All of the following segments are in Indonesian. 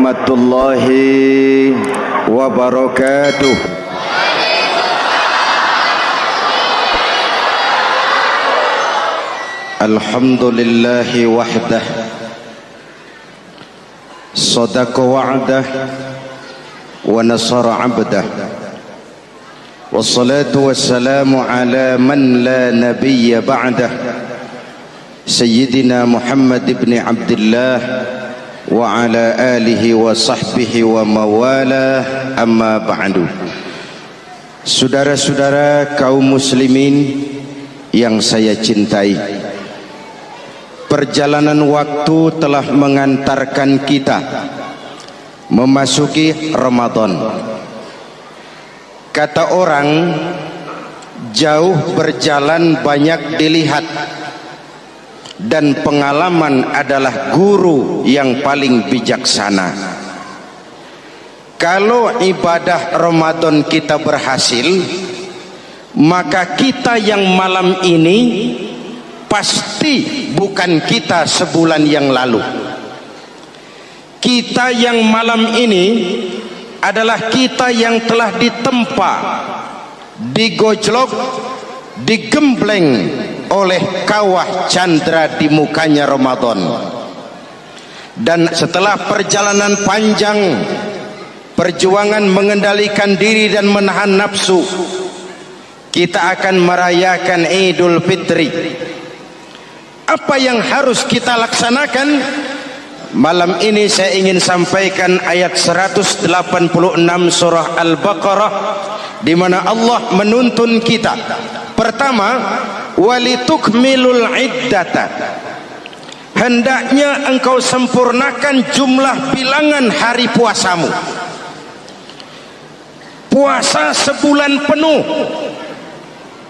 warahmatullahi wabarakatuh. Alhamdulillahi wahdah, sadaqa wa'dah, wa nasara abdah, wassalatu wassalamu ala man la nabiyya ba'dah, Sayyidina Muhammad ibn Abdullah wa ala alihi wa sahbihi wa mawalah, amma ba'du. Saudara-saudara kaum muslimin yang saya cintai, perjalanan waktu telah mengantarkan kita memasuki Ramadan. Kata orang, jauh berjalan banyak dilihat, dan pengalaman adalah guru yang paling bijaksana. Kalau ibadah Ramadan kita berhasil, maka kita yang malam ini pasti bukan kita sebulan yang lalu. Kita yang malam ini adalah kita yang telah ditempa, digojlok, digembleng oleh kawah candra di mukanya Ramadan. Dan setelah perjalanan panjang, perjuangan mengendalikan diri dan menahan nafsu, kita akan merayakan Idul Fitri. Apa yang harus kita laksanakan? Malam ini saya ingin sampaikan ayat 186 surah Al-Baqarah, di mana Allah menuntun kita. Pertama, walitukmilul iddata, hendaknya engkau sempurnakan jumlah bilangan hari puasamu. Puasa sebulan penuh,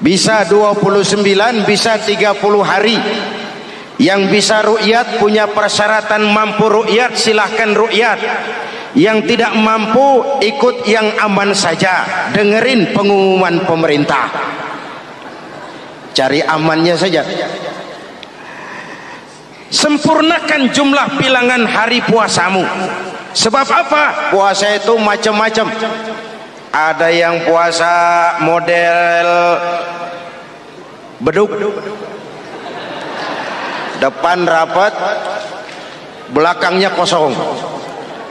bisa 29, bisa 30 hari. Yang bisa ru'yat, punya persyaratan mampu ru'yat, silahkan ru'yat. Yang tidak mampu, ikut yang aman saja, dengerin pengumuman pemerintah, cari amannya saja. Sempurnakan jumlah bilangan hari puasamu. Sebab apa? Puasa itu macam-macam. Ada yang puasa model beduk, depan rapat, belakangnya kosong,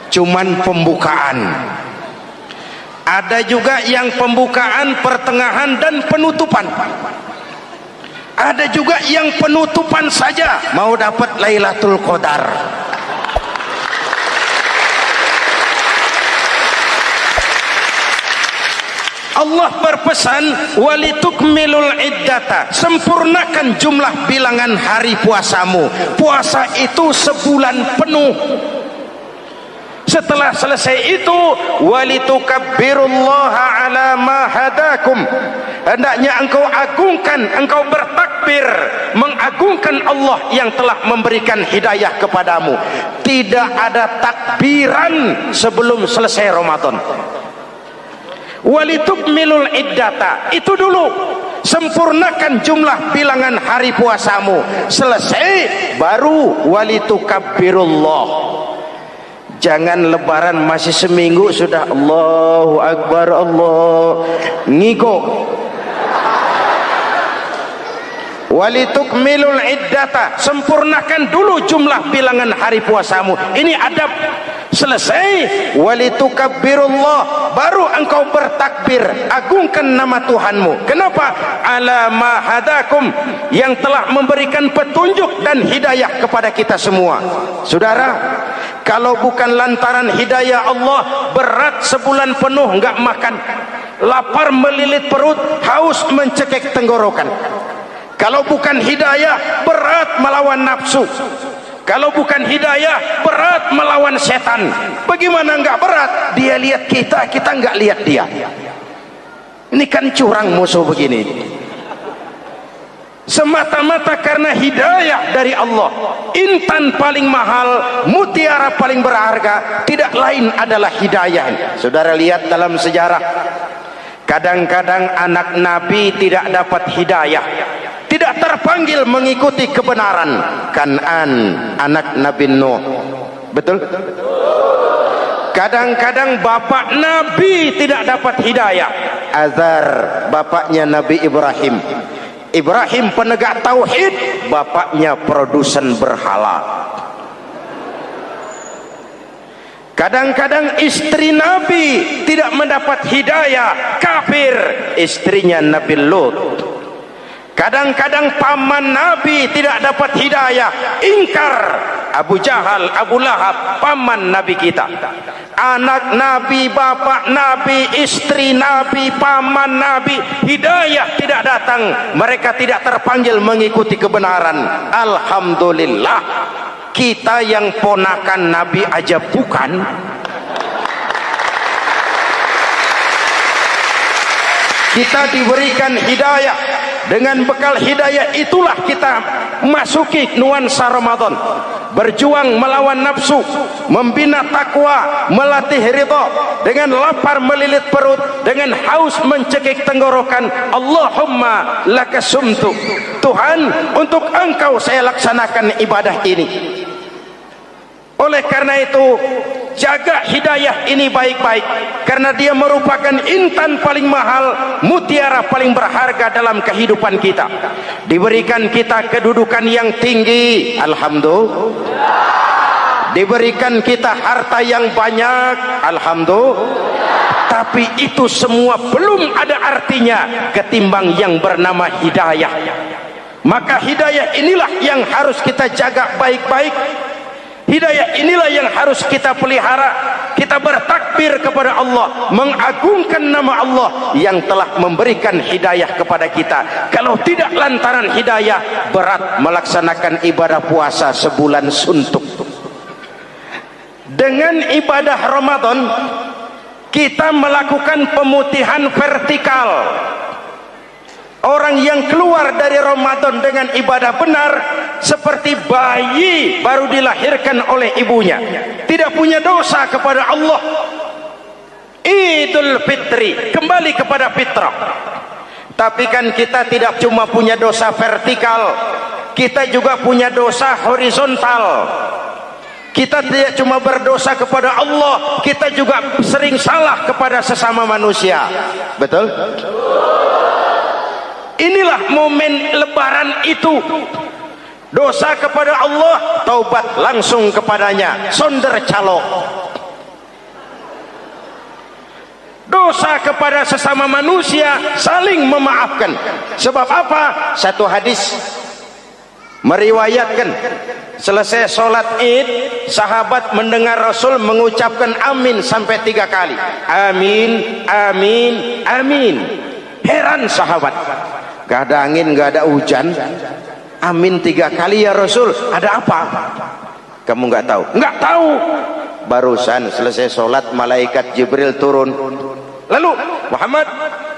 cuman pembukaan. Ada juga yang pembukaan, pertengahan, dan penutupan. Ada juga yang penutupan saja, mau dapat Lailatul Qadar. Allah berpesan, walitukmilul iddata, sempurnakan jumlah bilangan hari puasamu. Puasa itu sebulan penuh. Setelah selesai itu, walitukabbirullaha ala ma hadakum, hendaknya engkau agungkan, engkau bertakbir, mengagungkan Allah yang telah memberikan hidayah kepadamu. Tidak ada takbiran sebelum selesai Ramadan. Walitukmilul iddata, itu dulu, sempurnakan jumlah bilangan hari puasamu. Selesai baru walitukabbirullah. Jangan lebaran masih seminggu sudah Allahu Akbar, Allah ngiko. Walitukmilul iddata, sempurnakan dulu jumlah bilangan hari puasamu. Ini adab. Selesai, walitukabbirullah, baru engkau bertakbir, agungkan nama Tuhanmu. Kenapa? Ala ma hadakum, yang telah memberikan petunjuk dan hidayah kepada kita semua. Saudara, kalau bukan lantaran hidayah Allah, berat sebulan penuh enggak makan, lapar melilit perut, haus mencekik tenggorokan. Kalau bukan hidayah, berat melawan nafsu. Kalau bukan hidayah, berat melawan setan. Bagaimana enggak berat? Dia lihat kita, kita enggak lihat dia. Ini kan curang musuh begini. Semata-mata karena hidayah dari Allah. Intan paling mahal, mutiara paling berharga, tidak lain adalah hidayah. Saudara lihat dalam sejarah, kadang-kadang anak Nabi tidak dapat hidayah, tidak terpanggil mengikuti kebenaran. Kan'an, anak Nabi Nuh, betul? Kadang-kadang bapak Nabi tidak dapat hidayah. Azar, bapaknya Nabi Ibrahim. Ibrahim penegak tauhid, bapaknya produsen berhala. Kadang-kadang istri Nabi tidak mendapat hidayah, kafir, istrinya Nabi Lut. Kadang-kadang paman Nabi tidak dapat hidayah, ingkar, Abu Jahal, Abu Lahab, paman Nabi kita. Anak Nabi, bapak Nabi, istri Nabi, paman Nabi, hidayah tidak datang, mereka tidak terpanggil mengikuti kebenaran. Alhamdulillah, kita yang ponakan Nabi aja bukan. Kita diberikan hidayah. Dengan bekal hidayah itulah kita masuki nuansa Ramadan. Berjuang melawan nafsu, membina takwa, melatih ridha, dengan lapar melilit perut, dengan haus mencekik tenggorokan. Allahumma lakasumtu, Tuhan, untuk Engkau saya laksanakan ibadah ini. Oleh karena itu, jaga hidayah ini baik-baik, karena dia merupakan intan paling mahal, mutiara paling berharga dalam kehidupan kita. Diberikan kita kedudukan yang tinggi, alhamdulillah. Diberikan kita harta yang banyak, alhamdulillah. Tapi itu semua belum ada artinya ketimbang yang bernama hidayah. Maka hidayah inilah yang harus kita jaga baik-baik. Hidayah inilah yang harus kita pelihara. Kita bertakbir kepada Allah, mengagungkan nama Allah yang telah memberikan hidayah kepada kita. Kalau tidak lantaran hidayah, berat melaksanakan ibadah puasa sebulan suntuk. Dengan ibadah Ramadan, kita melakukan pemutihan vertikal. Orang yang keluar dari Ramadan dengan ibadah benar seperti bayi baru dilahirkan oleh ibunya, tidak punya dosa kepada Allah. Idul Fitri, kembali kepada fitrah. Tapi kan kita tidak cuma punya dosa vertikal, kita juga punya dosa horizontal. Kita tidak cuma berdosa kepada Allah, kita juga sering salah kepada sesama manusia. Betul? Inilah momen lebaran itu. Dosa kepada Allah, taubat langsung kepadanya, sonder calok. Dosa kepada sesama manusia, saling memaafkan. Sebab apa? Satu hadis meriwayatkan, selesai sholat id, sahabat mendengar Rasul mengucapkan amin sampai 3 kali. Amin, amin, amin. Heran sahabat, gak ada angin, gak ada hujan, amin 3 kali ya Rasul, ada apa? Kamu gak tahu? Gak tahu. Barusan selesai sholat, malaikat Jibril turun. Lalu, Muhammad,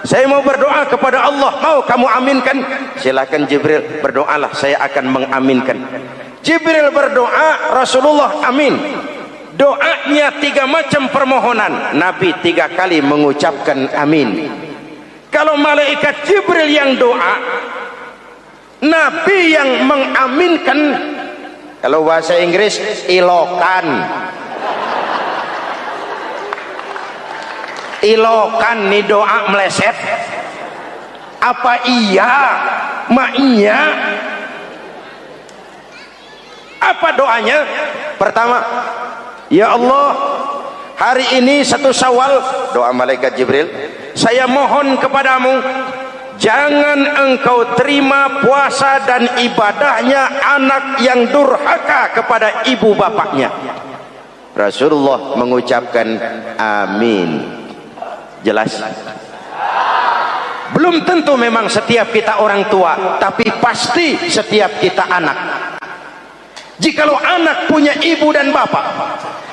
saya mau berdoa kepada Allah, mau kamu aminkan? Silakan Jibril, berdoalah, saya akan mengaminkan. Jibril berdoa, Rasulullah amin. Doanya 3 macam permohonan, Nabi 3 kali mengucapkan amin. Kalau malaikat Jibril yang doa, Nabi yang mengaminkan. Kalau bahasa Inggris, ilokan. Ilokan nih doa meleset. Apa iya? Ma iya? Apa doanya? Pertama, ya Allah, hari ini 1 Syawal, doa malaikat Jibril, saya mohon kepadamu, jangan engkau terima puasa dan ibadahnya anak yang durhaka kepada ibu bapaknya. Rasulullah mengucapkan amin. Jelas? Belum tentu memang setiap kita orang tua, tapi pasti setiap kita anak. Jikalau anak punya ibu dan bapak,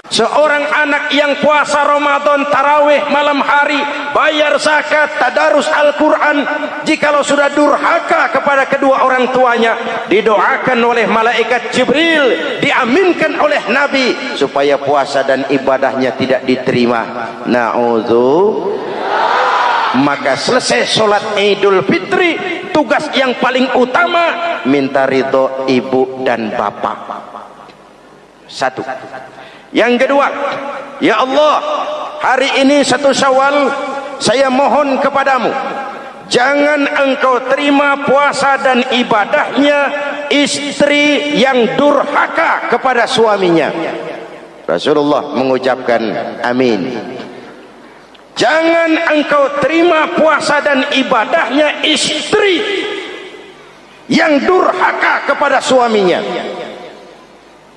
seorang anak yang puasa Ramadan, tarawih malam hari, bayar zakat, tadarus Al-Quran, jikalau sudah durhaka kepada kedua orang tuanya, didoakan oleh malaikat Jibril, diaminkan oleh Nabi, supaya puasa dan ibadahnya tidak diterima. Na'udzu. Maka selesai sholat Idul Fitri, tugas yang paling utama minta ridho ibu dan bapak. 1. Yang kedua, ya Allah, hari ini 1 Syawal, saya mohon kepadamu, jangan engkau terima puasa dan ibadahnya istri yang durhaka kepada suaminya. Rasulullah mengucapkan amin. Jangan engkau terima puasa dan ibadahnya istri yang durhaka kepada suaminya.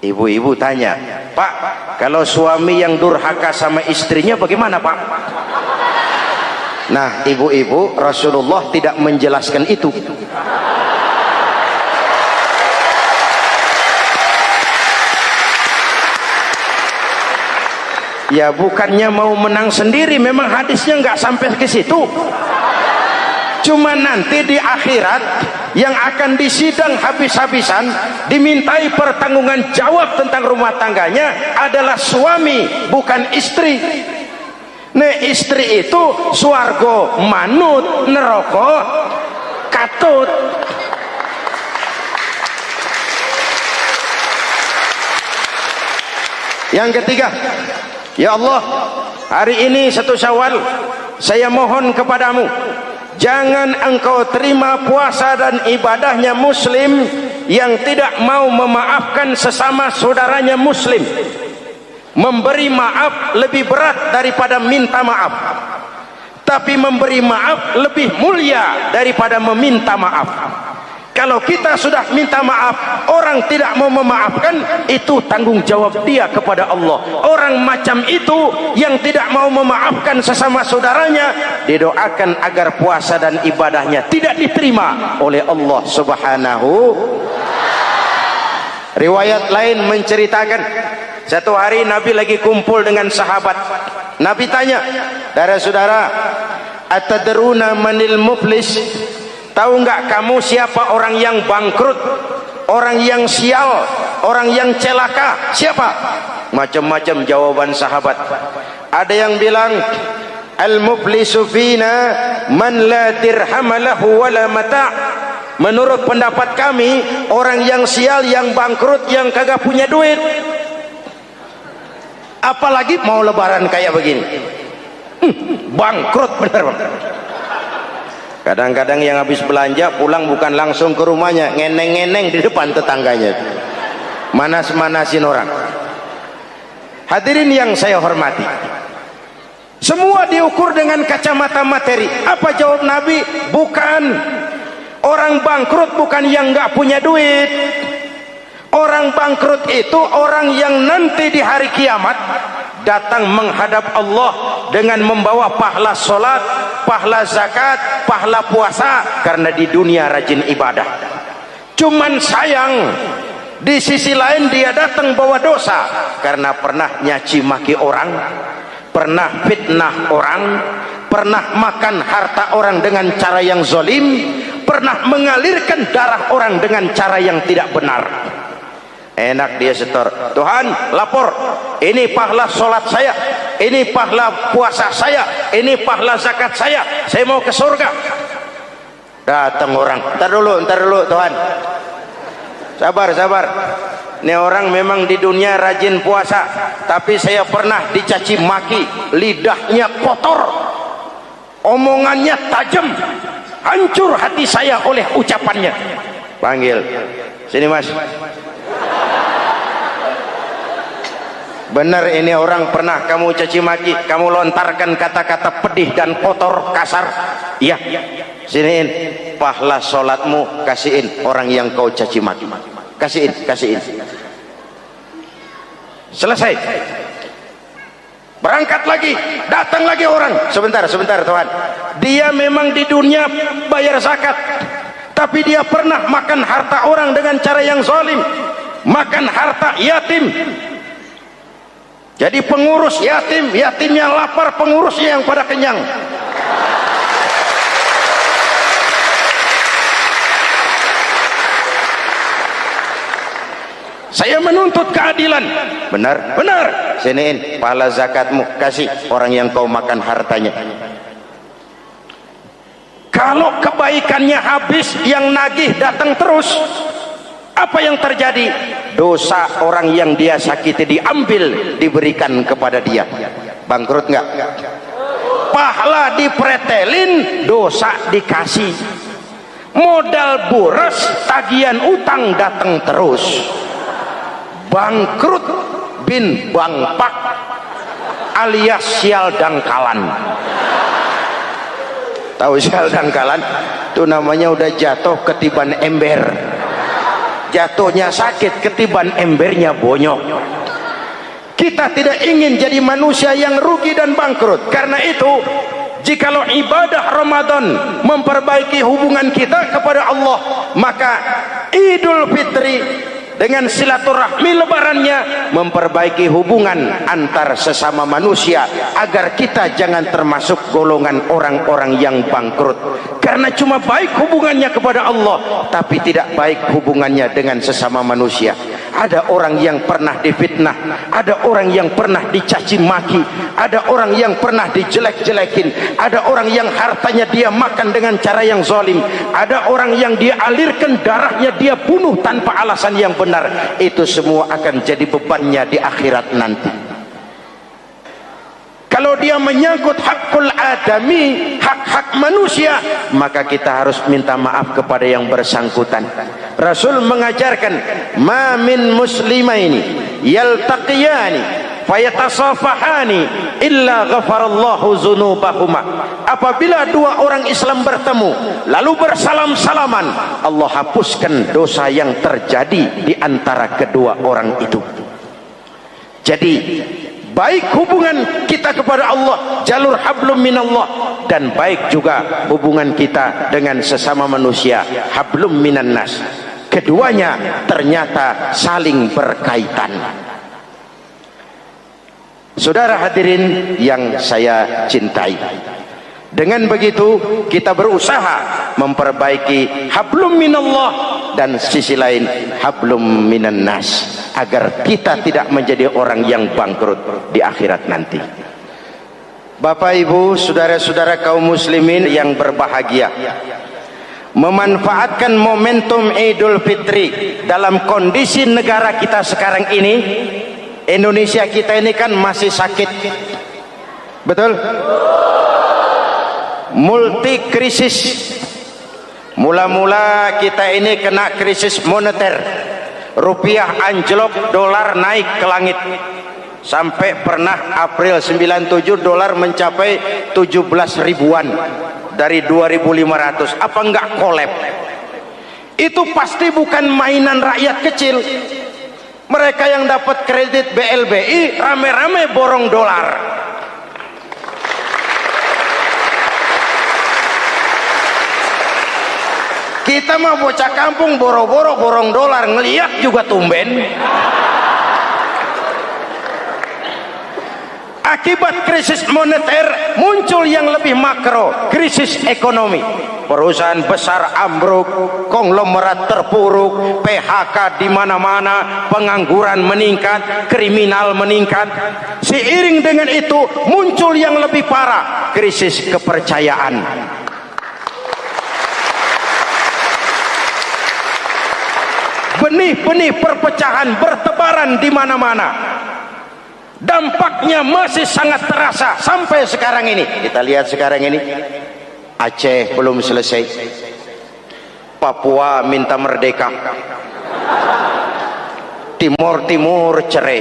Ibu-ibu tanya, Pak, kalau suami yang durhaka sama istrinya bagaimana, Pak? Nah, ibu-ibu, Rasulullah tidak menjelaskan itu. Ya bukannya mau menang sendiri, memang hadisnya nggak sampai ke situ. Cuma nanti di akhirat yang akan disidang habis-habisan, dimintai pertanggungan jawab tentang rumah tangganya adalah suami, bukan istri. Nah, istri itu swarga manut, neraka katut. Yang ketiga, ya Allah, hari ini 1 Syawal, saya mohon kepadamu, jangan engkau terima puasa dan ibadahnya muslim yang tidak mau memaafkan sesama saudaranya muslim. Memberi maaf lebih berat daripada minta maaf, tapi memberi maaf lebih mulia daripada meminta maaf. Kalau kita sudah minta maaf, orang tidak mau memaafkan, itu tanggung jawab dia kepada Allah. Orang macam itu yang tidak mau memaafkan sesama saudaranya, didoakan agar puasa dan ibadahnya tidak diterima oleh Allah Subhanahu. Riwayat lain menceritakan, satu hari Nabi lagi kumpul dengan sahabat. Nabi tanya, saudara-saudara, atadruna manil muflis? Tahu nggak kamu siapa orang yang bangkrut, orang yang sial, orang yang celaka? Siapa? Macam-macam jawaban sahabat. Ada yang bilang, al-muflisu fina man la dirham lahu wala mata'. Menurut pendapat kami, orang yang sial, yang bangkrut, yang kagak punya duit. Apalagi mau lebaran kayak begini, bangkrut bener bang. Kadang-kadang yang habis belanja pulang bukan langsung ke rumahnya, ngeneng-ngeneng di depan tetangganya, manas-manasin orang. Hadirin yang saya hormati, semua diukur dengan kacamata materi. Apa jawab Nabi? Bukan. Orang bangkrut bukan yang nggak punya duit. Orang bangkrut itu orang yang nanti di hari kiamat datang menghadap Allah dengan membawa pahala solat, pahala zakat, pahala puasa, karena di dunia rajin ibadah. Cuman sayang, di sisi lain dia datang bawa dosa karena pernah nyaci maki orang, pernah fitnah orang, pernah makan harta orang dengan cara yang zalim, pernah mengalirkan darah orang dengan cara yang tidak benar. Enak dia setor, Tuhan lapor, ini pahala sholat saya, ini pahala puasa saya, ini pahala zakat saya mau ke surga. Datang orang, ntar dulu Tuhan, sabar. Ini orang memang di dunia rajin puasa, tapi saya pernah dicaci maki, lidahnya kotor, omongannya tajam, hancur hati saya oleh ucapannya. Panggil, sini mas. Benar ini orang pernah kamu caci maki, kamu lontarkan kata-kata pedih dan kotor, kasar. Iya, siniin pahala sholatmu, kasihin orang yang kau caci maki, kasihin. Selesai. Berangkat lagi, datang lagi orang. Sebentar Tuhan, dia memang di dunia bayar zakat, tapi dia pernah makan harta orang dengan cara yang zalim, makan harta yatim. Jadi pengurus yatimnya lapar, pengurusnya yang pada kenyang. Saya menuntut keadilan. Benar. Siniin pahala zakatmu, kasih orang yang kau makan hartanya. Kalau kebaikannya habis, yang nagih datang terus, apa yang terjadi? dosa orang yang dia sakiti diambil, diberikan kepada dia. Bangkrut nggak? Pahala dipretelin, dosa dikasih. Modal boros, tagihan utang datang terus. Bangkrut bin bangpak alias sial dangkalan. Tahu sial dangkalan? Itu namanya udah jatuh ketiban ember. Jatuhnya sakit, ketiban embernya bonyok. Kita tidak ingin jadi manusia yang rugi dan bangkrut. Karena itu, jikalau ibadah Ramadan memperbaiki hubungan kita kepada Allah, maka Idul Fitri dengan silaturahmi lebarannya memperbaiki hubungan antar sesama manusia, agar kita jangan termasuk golongan orang-orang yang bangkrut. Karena cuma baik hubungannya kepada Allah, tapi tidak baik hubungannya dengan sesama manusia. Ada orang yang pernah difitnah, ada orang yang pernah dicaci maki, ada orang yang pernah dijelek-jelekin, ada orang yang hartanya dia makan dengan cara yang zalim, ada orang yang dia alirkan darahnya, dia bunuh tanpa alasan yang benar. Itu semua akan jadi bebannya di akhirat nanti. Kalau dia menyangkut hakul adami, hak-hak manusia, maka kita harus minta maaf kepada yang bersangkutan. Rasul mengajarkan, ma min muslimaini yaltaqiyani fayatasafahani illa ghafarallahu dzunubahuma. Apabila dua orang Islam bertemu lalu bersalam-salaman, Allah hapuskan dosa yang terjadi di antara kedua orang itu. Jadi baik hubungan kita kepada Allah, jalur hablum minallah, dan baik juga hubungan kita dengan sesama manusia, hablum minan nas. Keduanya ternyata saling berkaitan. Saudara hadirin yang saya cintai, dengan begitu kita berusaha memperbaiki hablum minallah dan sisi lain hablum minan nas, agar kita tidak menjadi orang yang bangkrut di akhirat nanti. Bapak Ibu, saudara-saudara kaum muslimin yang berbahagia, memanfaatkan momentum Idul Fitri dalam kondisi negara kita sekarang ini. Indonesia kita ini kan masih sakit, betul? Multi krisis. Mula-mula kita ini kena krisis moneter, rupiah anjlok, dolar naik ke langit. Sampai pernah April 97 dolar mencapai 17 ribuan dari 2.500. Apa enggak kolab? Itu pasti bukan mainan rakyat kecil. Mereka yang dapat kredit BLBI rame-rame borong dolar. Kita mah bocah kampung boro-boro borong dolar, ngeliat juga tumben. Akibat krisis moneter muncul yang lebih makro, krisis ekonomi. Perusahaan besar ambruk, konglomerat terpuruk, PHK di mana-mana, pengangguran meningkat, kriminal meningkat. Seiring dengan itu muncul yang lebih parah, krisis kepercayaan. Benih-benih perpecahan bertebaran di mana-mana. Dampaknya masih sangat terasa sampai sekarang ini. Kita lihat sekarang ini, Aceh belum selesai, Papua minta merdeka, Timur Timur cerai.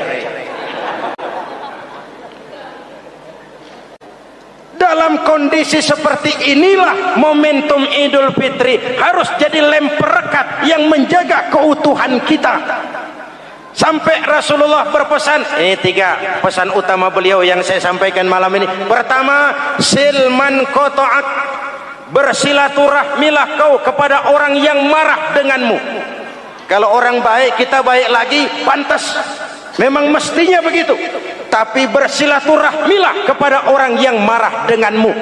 Dalam kondisi seperti inilah momentum Idul Fitri harus jadi lem perekat yang menjaga keutuhan kita. Sampai Rasulullah berpesan, ini 3 pesan utama beliau yang saya sampaikan malam ini. Pertama, silman qata'ak, bersilaturahmilah kau kepada orang yang marah denganmu. Kalau orang baik, kita baik lagi, pantas, memang mestinya begitu. Tapi bersilaturahmilah kepada orang yang marah denganmu.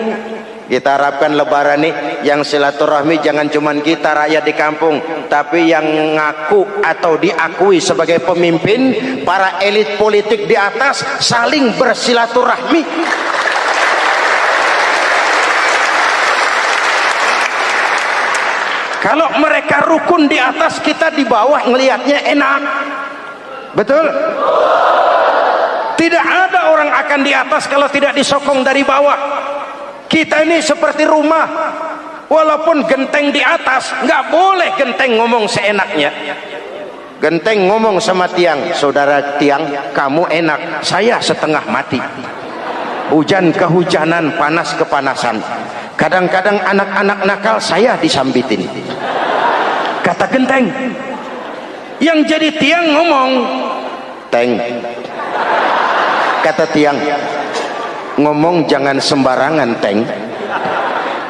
Kita harapkan lebaran nih yang silaturahmi jangan cuman kita rakyat di kampung, tapi yang ngaku atau diakui sebagai pemimpin, para elit politik di atas saling bersilaturahmi. Kalau mereka rukun di atas, kita di bawah ngelihatnya enak. Betul? Tidak ada orang akan di atas kalau tidak disokong dari bawah. Kita ini seperti rumah, walaupun genteng di atas, nggak boleh genteng ngomong seenaknya. Genteng ngomong sama tiang, saudara tiang, kamu enak, saya setengah mati. Hujan kehujanan, panas kepanasan. Kadang-kadang anak-anak nakal saya disambitin. Kata genteng. Yang jadi tiang ngomong, Teng. Kata tiang, ngomong jangan sembarangan, Teng.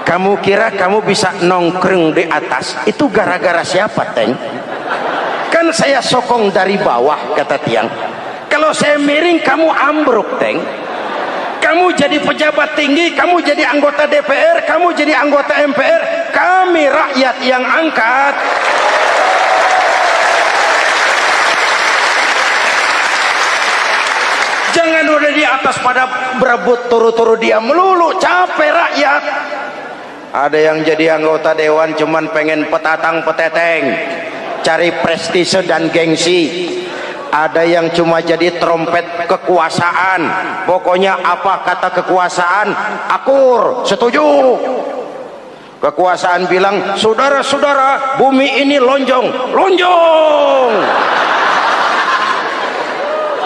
Kamu kira kamu bisa nongkrong di atas, itu gara-gara siapa, Teng? Kan saya sokong dari bawah, kata tiang. Kalau saya miring kamu ambruk, Teng. Kamu jadi pejabat tinggi, kamu jadi anggota DPR, kamu jadi anggota MPR, kami rakyat yang angkat. Jangan udah di atas pada berebut turu-turu dia melulu, capek rakyat. Ada yang jadi anggota dewan cuman pengen petatang peteteng, cari prestise dan gengsi. Ada yang cuma jadi trompet kekuasaan, pokoknya apa kata kekuasaan akur, setuju. Kekuasaan bilang, saudara-saudara, bumi ini lonjong, lonjong.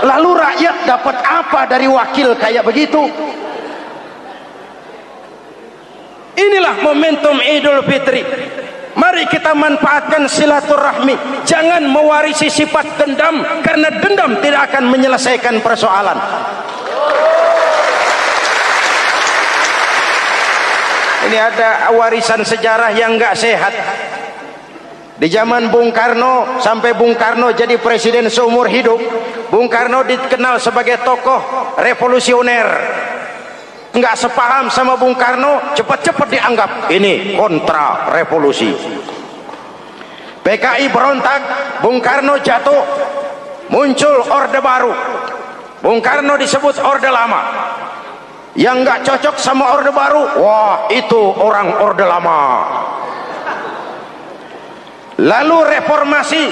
Lalu rakyat dapat apa dari wakil kayak begitu? Inilah momentum Idul Fitri. Mari kita manfaatkan silaturahmi. Jangan mewarisi sifat dendam, karena dendam tidak akan menyelesaikan persoalan. Ini ada warisan sejarah yang nggak sehat. Di zaman Bung Karno, sampai Bung Karno jadi presiden seumur hidup, Bung Karno dikenal sebagai tokoh revolusioner. Nggak sepaham sama Bung Karno, cepat-cepat dianggap ini kontra revolusi. PKI berontak, Bung Karno jatuh, muncul Orde Baru. Bung Karno disebut Orde Lama. Yang nggak cocok sama Orde Baru, wah itu orang Orde Lama. Lalu reformasi,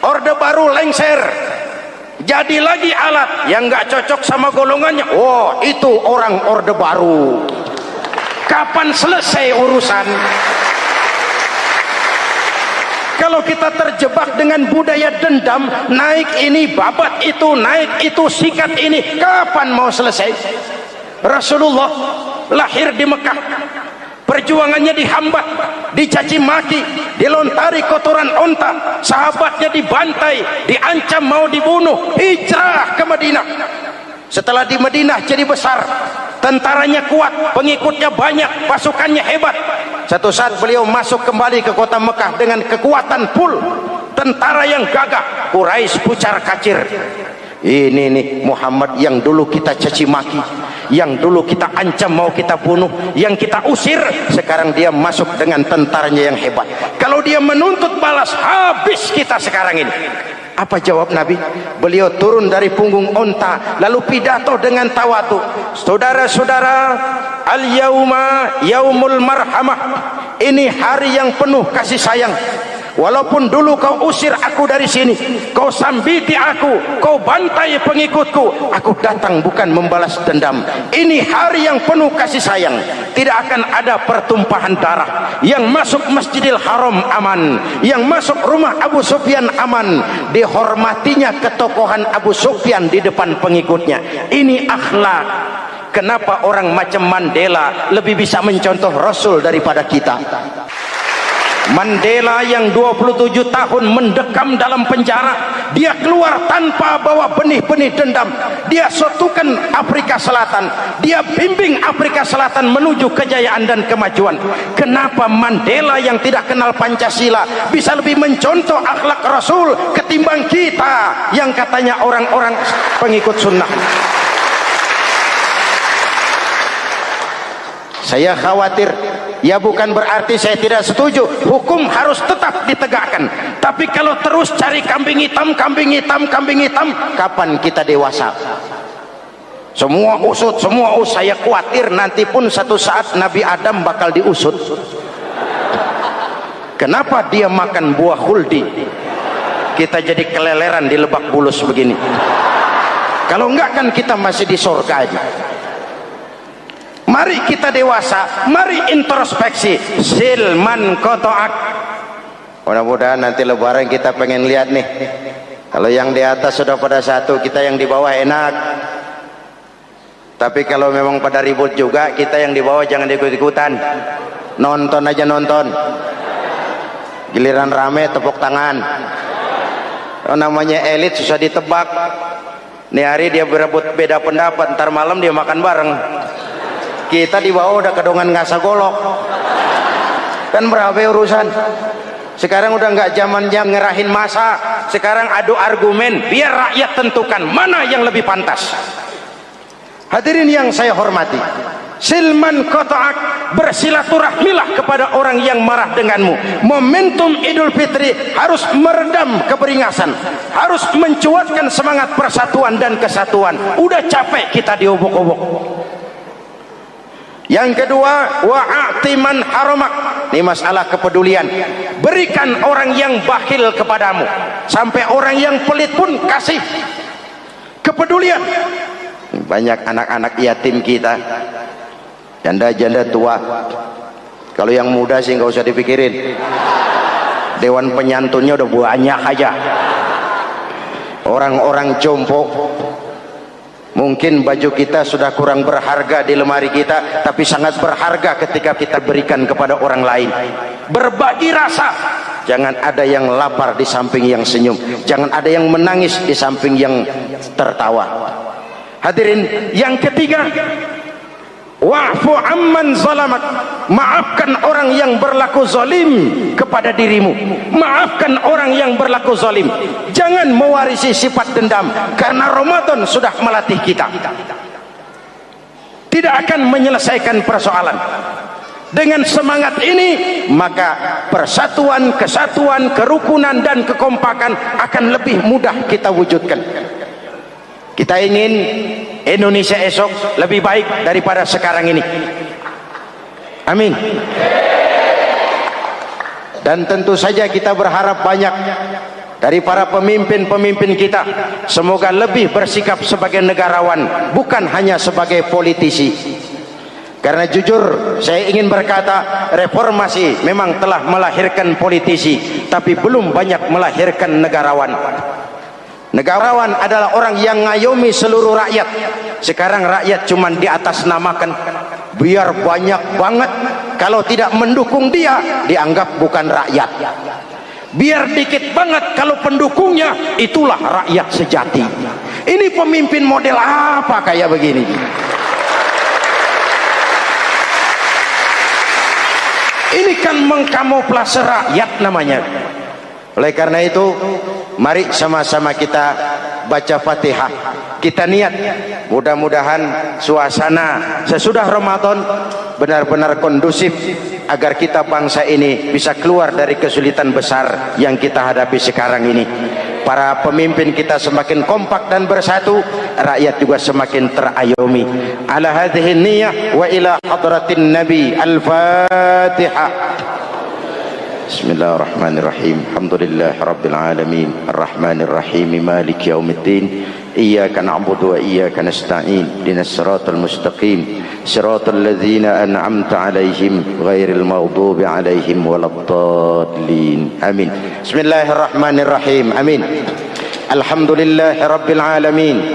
Orde Baru lengser, jadi lagi alat yang nggak cocok sama golongannya, wah itu orang Orde Baru. Kapan selesai urusan? Kalau kita terjebak dengan budaya dendam, naik ini babat itu, naik itu sikat ini, kapan mau selesai? Rasulullah lahir di Mekah, perjuangannya dihambat, dicaci maki, dilontari kotoran onta, sahabatnya dibantai, diancam mau dibunuh, hijrah ke Madinah. Setelah di Madinah jadi besar, tentaranya kuat, pengikutnya banyak, pasukannya hebat. Satu saat beliau masuk kembali ke kota Mekah dengan kekuatan full, tentara yang gagah, Quraisy pucar kacir. Ini nih Muhammad yang dulu kita caci maki, yang dulu kita ancam mau kita bunuh, yang kita usir, sekarang dia masuk dengan tentaranya yang hebat. Kalau dia menuntut balas, habis kita sekarang ini. Apa jawab Nabi? Beliau turun dari punggung onta, lalu pidato dengan tawadu. Saudara-saudara, al-yauma yaumul marhamah. Ini hari yang penuh kasih sayang. Walaupun dulu kau usir aku dari sini, kau sambiti aku, kau bantai pengikutku, aku datang bukan membalas dendam. Ini hari yang penuh kasih sayang. Tidak akan ada pertumpahan darah. Yang masuk Masjidil Haram aman, yang masuk rumah Abu Sufyan aman. Dihormatinya ketokohan Abu Sufyan di depan pengikutnya. Ini akhlak. Kenapa orang macam Mandela lebih bisa mencontoh Rasul daripada kita? Mandela yang 27 tahun mendekam dalam penjara, dia keluar tanpa bawa benih-benih dendam. Dia satukan Afrika Selatan, dia bimbing Afrika Selatan menuju kejayaan dan kemajuan. Kenapa Mandela yang tidak kenal Pancasila bisa lebih mencontoh akhlak Rasul ketimbang kita yang katanya orang-orang pengikut sunnah? Saya khawatir, ya bukan berarti saya tidak setuju, hukum harus tetap ditegakkan. Tapi kalau terus cari kambing hitam, kambing hitam, kambing hitam, kapan kita dewasa? Semua usut, semua usut. Saya khawatir nanti pun satu saat Nabi Adam bakal diusut. Kenapa dia makan buah khuldi? kita jadi keleleran di Lebak Bulus begini. Kalau enggak kan kita masih di surga aja. Mari kita dewasa, mari introspeksi. Silman kotoak. Mudah-mudahan nanti lebaran kita pengen lihat nih, kalau yang di atas sudah pada satu, kita yang di bawah enak. Tapi kalau memang pada ribut juga, kita yang di bawah jangan ikut-ikutan. Nonton aja nonton. Giliran rame tepuk tangan. Oh, namanya elit susah ditebak. Nih hari dia berebut beda pendapat, ntar malam dia makan bareng. Kita di bawah udah kedongan ngasa golok. Kan berapa urusan? Sekarang udah nggak zamannya ngerahin masa. Sekarang adu argumen, biar rakyat tentukan mana yang lebih pantas. Hadirin yang saya hormati, silman kotoak, bersilaturahmilah kepada orang yang marah denganmu. Momentum Idul Fitri harus meredam keberingasan, harus mencuatkan semangat persatuan dan kesatuan. Udah capek kita diobok-obok. Yang kedua, wa'atiman haramak. Ini masalah kepedulian. Berikan orang yang bakhil kepadamu, sampai orang yang pelit pun kasih. Kepedulian. Banyak anak-anak yatim kita, janda-janda tua. Kalau yang muda sih nggak usah dipikirin, dewan penyantunnya udah banyak aja. Orang-orang jompo, mungkin baju kita sudah kurang berharga di lemari kita, tapi sangat berharga ketika kita berikan kepada orang lain. Berbagi rasa. Jangan ada yang lapar di samping yang senyum, jangan ada yang menangis di samping yang tertawa. Hadirin yang ketiga, wa'fu amman zalamak. Maafkan orang yang berlaku zalim kepada dirimu. Maafkan orang yang berlaku zalim. Jangan mewarisi sifat dendam, karena Ramadan sudah melatih kita. Tidak akan menyelesaikan persoalan. Dengan semangat ini, maka persatuan, kesatuan, kerukunan dan kekompakan akan lebih mudah kita wujudkan. Kita ingin Indonesia esok lebih baik daripada sekarang ini. Amin. Dan tentu saja kita berharap banyak dari para pemimpin-pemimpin kita. Semoga lebih bersikap sebagai negarawan, bukan hanya sebagai politisi. Karena jujur saya ingin berkata, reformasi memang telah melahirkan politisi, tapi belum banyak melahirkan negarawan. Negarawan adalah orang yang ngayomi seluruh rakyat. Sekarang rakyat cuma di atas namakan, biar banyak banget. Kalau tidak mendukung dia, dianggap bukan rakyat. Biar dikit banget kalau pendukungnya, itulah rakyat sejati. Ini pemimpin model apa kayak begini? Ini kan mengkamuflase rakyat namanya. Oleh karena itu, mari sama-sama kita baca Fatihah. Kita niat, mudah-mudahan suasana sesudah Ramadan benar-benar kondusif, agar kita bangsa ini bisa keluar dari kesulitan besar yang kita hadapi sekarang ini. Para pemimpin kita semakin kompak dan bersatu, rakyat juga semakin terayomi. Ala hadhihi niyyah wa ila hadratin nabi. Al-Fatihah. Bismillahirrahmanirrahim. Alhamdulillah rabbil alamin, arrahmanir rahim, maliki yaumiddin. Iyyaka na'budu wa iyyaka nasta'in. Ihdinas siratal mustaqim, siratal ladzina an'amta 'alaihim ghairil maghdubi 'alaihim waladdallin. Amin. Bismillahirrahmanirrahim. Amin. Alhamdulillah rabbil alamin.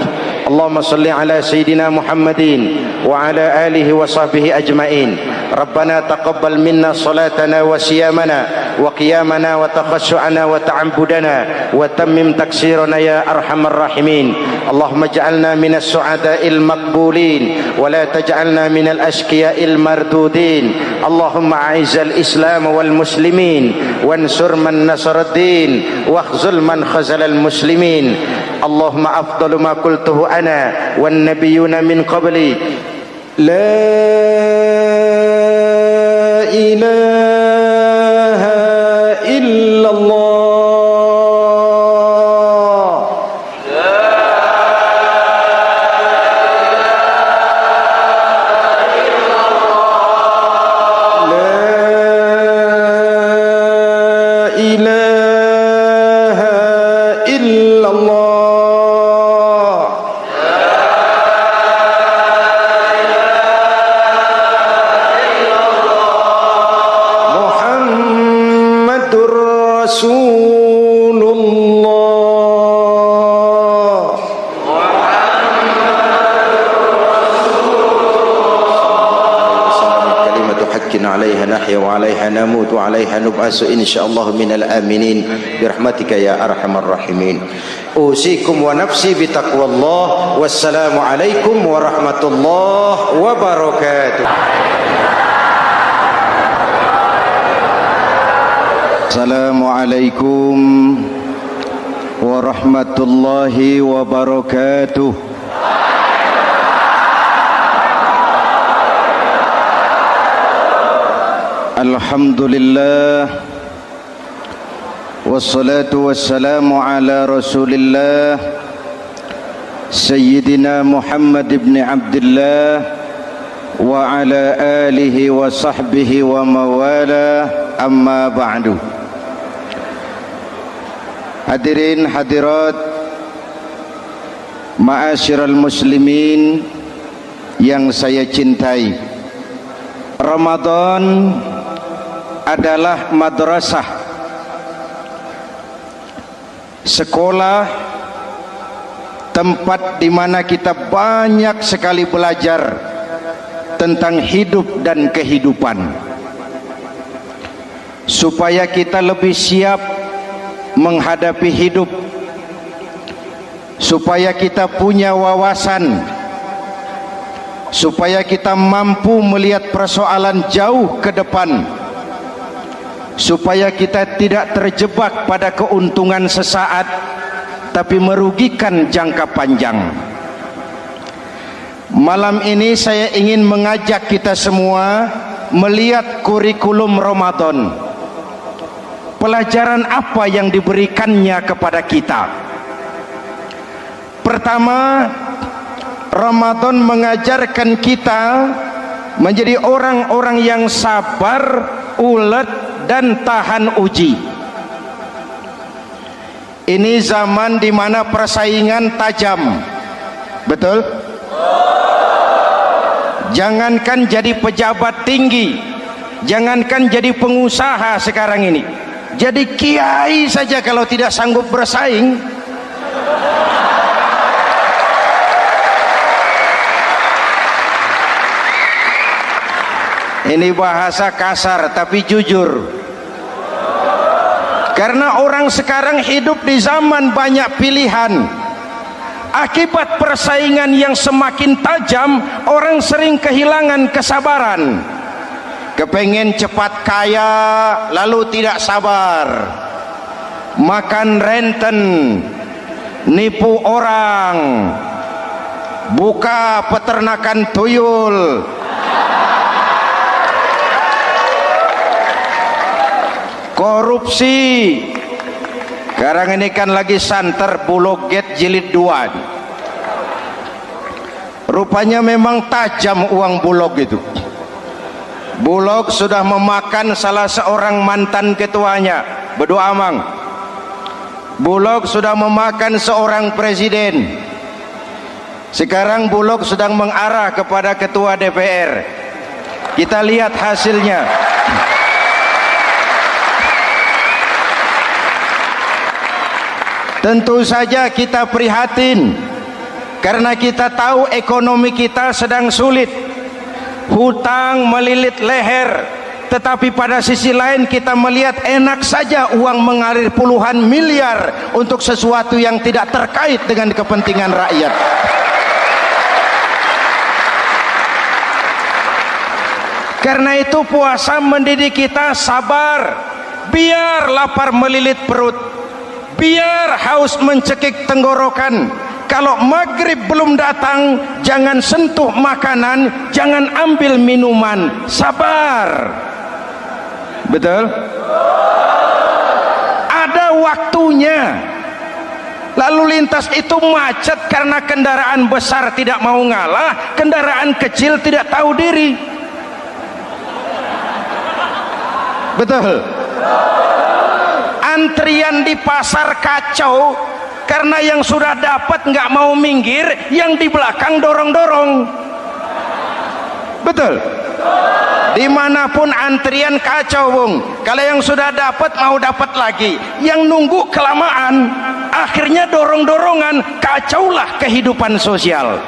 Allahumma salli ala sayyidina Muhammadin wa ala alihi wa sahbihi ajma'in. Rabbana taqabbal minna salatana wa siyamana wa qiyamana wa takhassu'ana wa ta'abbudana wa tammim taksirana ya arhamar rahimin. Allahumma ij'alna minas su'ada'il maqbulin wa la taj'alna minal ashqiya'il mardudin. Allahumma a'izzal islam wal muslimin wansur man nasara ad-din wakhzul man khazalal muslimin. Allahumma afdalu ma qultuhu ana wan nabiyyuna min qabli, la ilaha illallah. La ilaha عليها نحيا وعليها نموت وعليها نبعث إن شاء الله من الآمنين برحمتك يا أرحم الراحمين. أوصيكم ونفسي بتقوى الله. والسلام عليكم ورحمة الله وبركاته. السلام عليكم ورحمة الله وبركاته. Alhamdulillah wassalatu wassalamu ala Rasulillah Sayyidina Muhammad ibn Abdullah wa ala alihi wa sahbihi wa mawala, amma ba'du. Hadirin hadirat ma'asyiral muslimin yang saya cintai, Ramadan adalah madrasah, sekolah, tempat di mana kita banyak sekali belajar tentang hidup dan kehidupan, supaya kita lebih siap menghadapi hidup, supaya kita punya wawasan, supaya kita mampu melihat persoalan jauh ke depan, supaya kita tidak terjebak pada keuntungan sesaat tapi merugikan jangka panjang. Malam ini saya ingin mengajak kita semua melihat kurikulum Ramadan. Pelajaran apa yang diberikannya kepada kita? Pertama, Ramadan mengajarkan kita menjadi orang-orang yang sabar, ulet, dan tahan uji. Ini zaman di mana persaingan tajam, betul? Jangankan jadi pejabat tinggi, jangankan jadi pengusaha sekarang ini, jadi kiai saja kalau tidak sanggup bersaing. Ini bahasa kasar tapi jujur. Karena orang sekarang hidup di zaman banyak pilihan. Akibat persaingan yang semakin tajam, orang sering kehilangan kesabaran. Kepengen cepat kaya lalu tidak sabar, makan renten, nipu orang, buka peternakan tuyul, korupsi. Sekarang ini kan lagi santer Bulog Gate jilid 2. Rupanya memang tajam uang Bulog itu. Bulog sudah memakan salah seorang mantan ketuanya, Bedu Amang. Bulog sudah memakan seorang presiden. Sekarang Bulog sedang mengarah kepada ketua DPR. Kita lihat hasilnya. Tentu saja kita prihatin karena kita tahu ekonomi kita sedang sulit, hutang melilit leher, tetapi pada sisi lain kita melihat enak saja uang mengalir puluhan miliar untuk sesuatu yang tidak terkait dengan kepentingan rakyat. Karena itu puasa mendidik kita sabar, biar lapar melilit perut, biar haus mencekik tenggorokan. Kalau maghrib belum datang, jangan sentuh makanan, jangan ambil minuman, sabar. Betul? Ada waktunya. Lalu lintas itu macet karena kendaraan besar tidak mau ngalah, kendaraan kecil tidak tahu diri. Betul? Antrian di pasar kacau karena yang sudah dapat nggak mau minggir, yang di belakang dorong-dorong. Betul? Dimanapun antrian kacau, Bung. Kalau yang sudah dapat mau dapat lagi, yang nunggu kelamaan, akhirnya dorong-dorongan, kacaulah kehidupan sosial.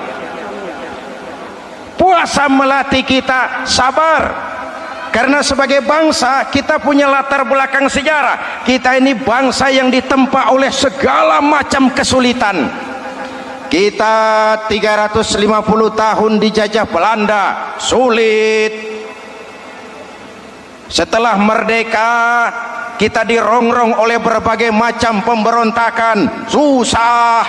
Puasa melatih kita sabar, Karena sebagai bangsa kita punya latar belakang sejarah. Kita ini bangsa yang ditempa oleh segala macam kesulitan. Kita 350 tahun dijajah Belanda, sulit. Setelah merdeka kita dirongrong oleh berbagai macam pemberontakan, susah.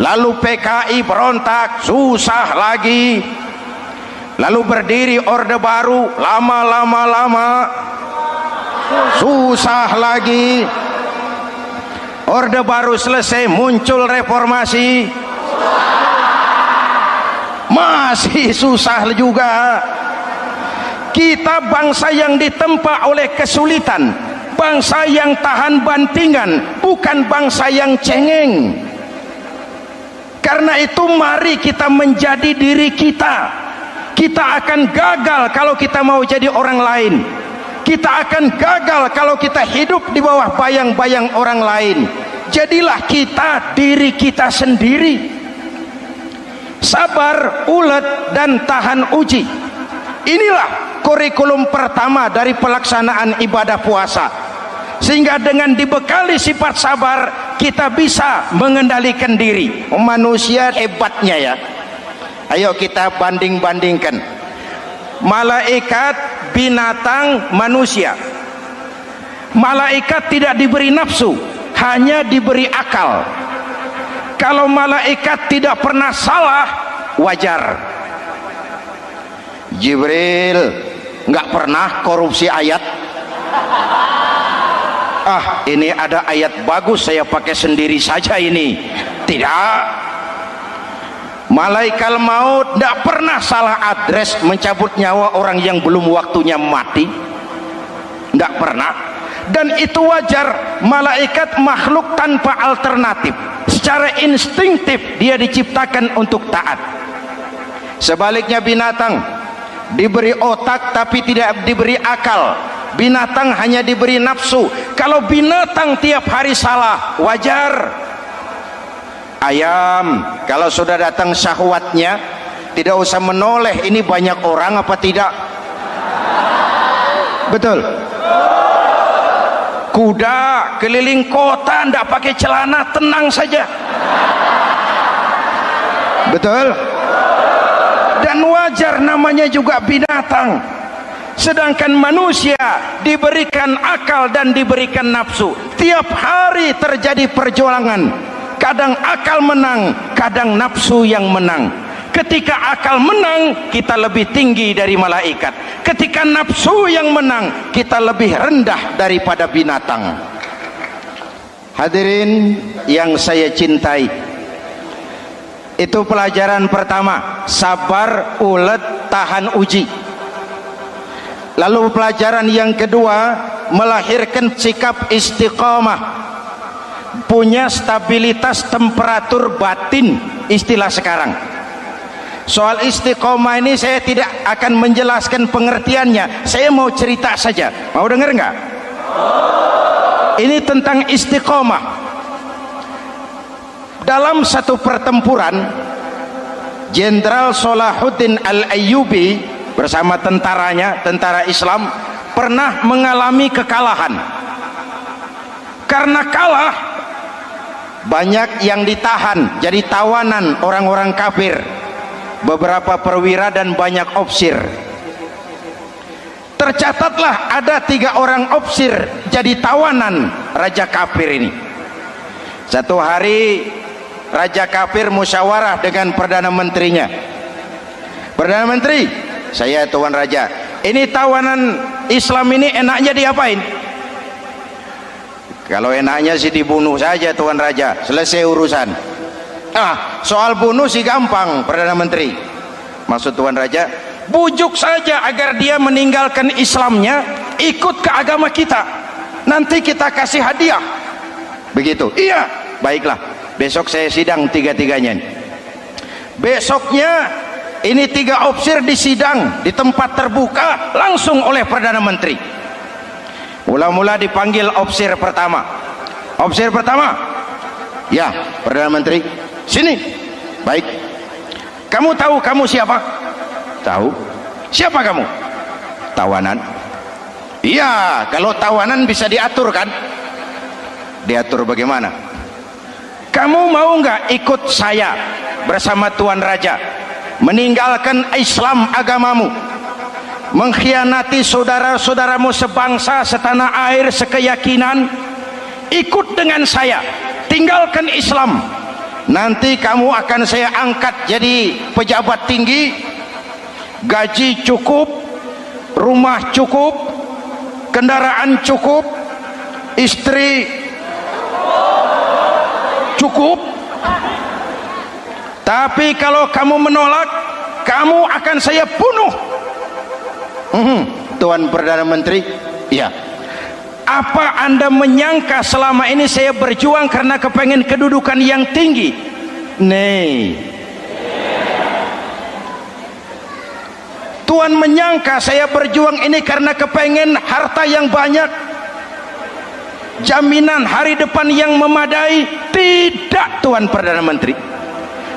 Lalu PKI berontak, susah lagi. Lalu berdiri Orde Baru, lama, susah lagi. Orde Baru selesai, muncul reformasi, masih susah juga. Kita bangsa yang ditempa oleh kesulitan, bangsa yang tahan bantingan, bukan bangsa yang cengeng. Karena itu mari kita menjadi diri kita. Kita akan gagal kalau kita mau jadi orang lain. Kita akan gagal kalau kita hidup di bawah bayang-bayang orang lain. Jadilah kita diri kita sendiri. Sabar, ulet, dan tahan uji. Inilah kurikulum pertama dari pelaksanaan ibadah puasa. Sehingga dengan dibekali sifat sabar, kita bisa mengendalikan diri. Manusia hebatnya ya. Ayo kita banding-bandingkan malaikat, binatang, manusia. Malaikat tidak diberi nafsu, hanya diberi akal. Kalau malaikat tidak pernah salah, wajar. Jibril nggak pernah korupsi ayat. Ini ada ayat bagus, saya pakai sendiri saja ini. Tidak. Malaikat maut tidak pernah salah address mencabut nyawa orang yang belum waktunya mati. Tidak pernah. Dan itu wajar. Malaikat makhluk tanpa alternatif. Secara instinktif dia diciptakan untuk taat. Sebaliknya binatang diberi otak tapi tidak diberi akal. Binatang hanya diberi nafsu. Kalau binatang tiap hari salah, wajar. Ayam kalau sudah datang syahwatnya tidak usah menoleh, ini banyak orang apa tidak. Betul. Kuda keliling kota tidak pakai celana, tenang saja. Betul. Dan wajar, namanya juga binatang. Sedangkan manusia diberikan akal dan diberikan nafsu. Tiap hari terjadi perjuangan. Kadang akal menang, kadang nafsu yang menang. Ketika akal menang, kita lebih tinggi dari malaikat. Ketika nafsu yang menang, kita lebih rendah daripada binatang. Hadirin yang saya cintai, itu pelajaran pertama, sabar, ulet, tahan uji. Lalu pelajaran yang kedua, melahirkan sikap istiqamah, punya stabilitas temperatur batin, istilah sekarang. Soal istiqomah ini saya tidak akan menjelaskan pengertiannya, saya mau cerita saja. Mau dengar nggak? Ini tentang istiqomah. Dalam satu pertempuran, Jenderal Salahuddin Al-Ayyubi bersama tentaranya, tentara Islam, pernah mengalami kekalahan. Karena kalah, banyak yang ditahan jadi tawanan orang-orang kafir, beberapa perwira dan banyak ofsir. Tercatatlah ada 3 orang ofsir jadi tawanan raja kafir ini. Satu hari raja kafir musyawarah dengan perdana menterinya. Perdana menteri, saya tuan raja, ini tawanan Islam ini enaknya diapain? Kalau enaknya sih dibunuh saja tuan raja, selesai urusan. Soal bunuh sih gampang perdana menteri. Maksud tuan raja, bujuk saja agar dia meninggalkan Islamnya, ikut ke agama kita, nanti kita kasih hadiah. Begitu. Iya, baiklah, besok saya sidang 3-3-nya. Besoknya ini 3 ofsir disidang di tempat terbuka langsung oleh perdana menteri. Mula-mula dipanggil ofsir pertama. Ofsir pertama, ya perdana menteri, sini. Baik. Kamu tahu kamu siapa? Tahu. Siapa kamu? tawanan? Iya, kalau tawanan bisa diatur kan? Diatur bagaimana? Kamu mau nggak ikut saya bersama Tuan Raja meninggalkan Islam agamamu, mengkhianati saudara-saudaramu sebangsa, setanah air, sekeyakinan? Ikut dengan saya, tinggalkan Islam. Nanti kamu akan saya angkat jadi pejabat tinggi, gaji cukup, rumah cukup, kendaraan cukup, istri cukup. Tapi kalau kamu menolak, kamu akan saya bunuh. Tuan Perdana Menteri, ya. Apa Anda menyangka selama ini saya berjuang karena kepengen kedudukan yang tinggi? Nih, Tuan menyangka saya berjuang ini karena kepengen harta yang banyak, jaminan hari depan yang memadai? Tidak, Tuan Perdana Menteri.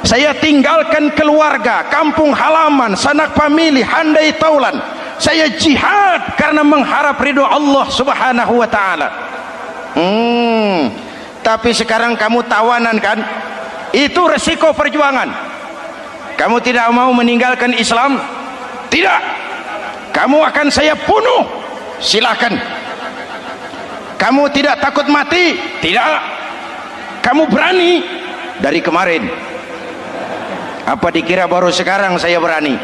Saya tinggalkan keluarga, kampung halaman, sanak famili, handai taulan. Saya jihad karena mengharap ridho Allah Subhanahu wa ta'ala. Tapi sekarang kamu tawanan kan? Itu resiko perjuangan. Kamu tidak mau meninggalkan Islam? Tidak. Kamu akan saya bunuh. Silakan. Kamu tidak takut mati? Tidak. Kamu berani? Dari kemarin. Apa dikira baru sekarang saya berani?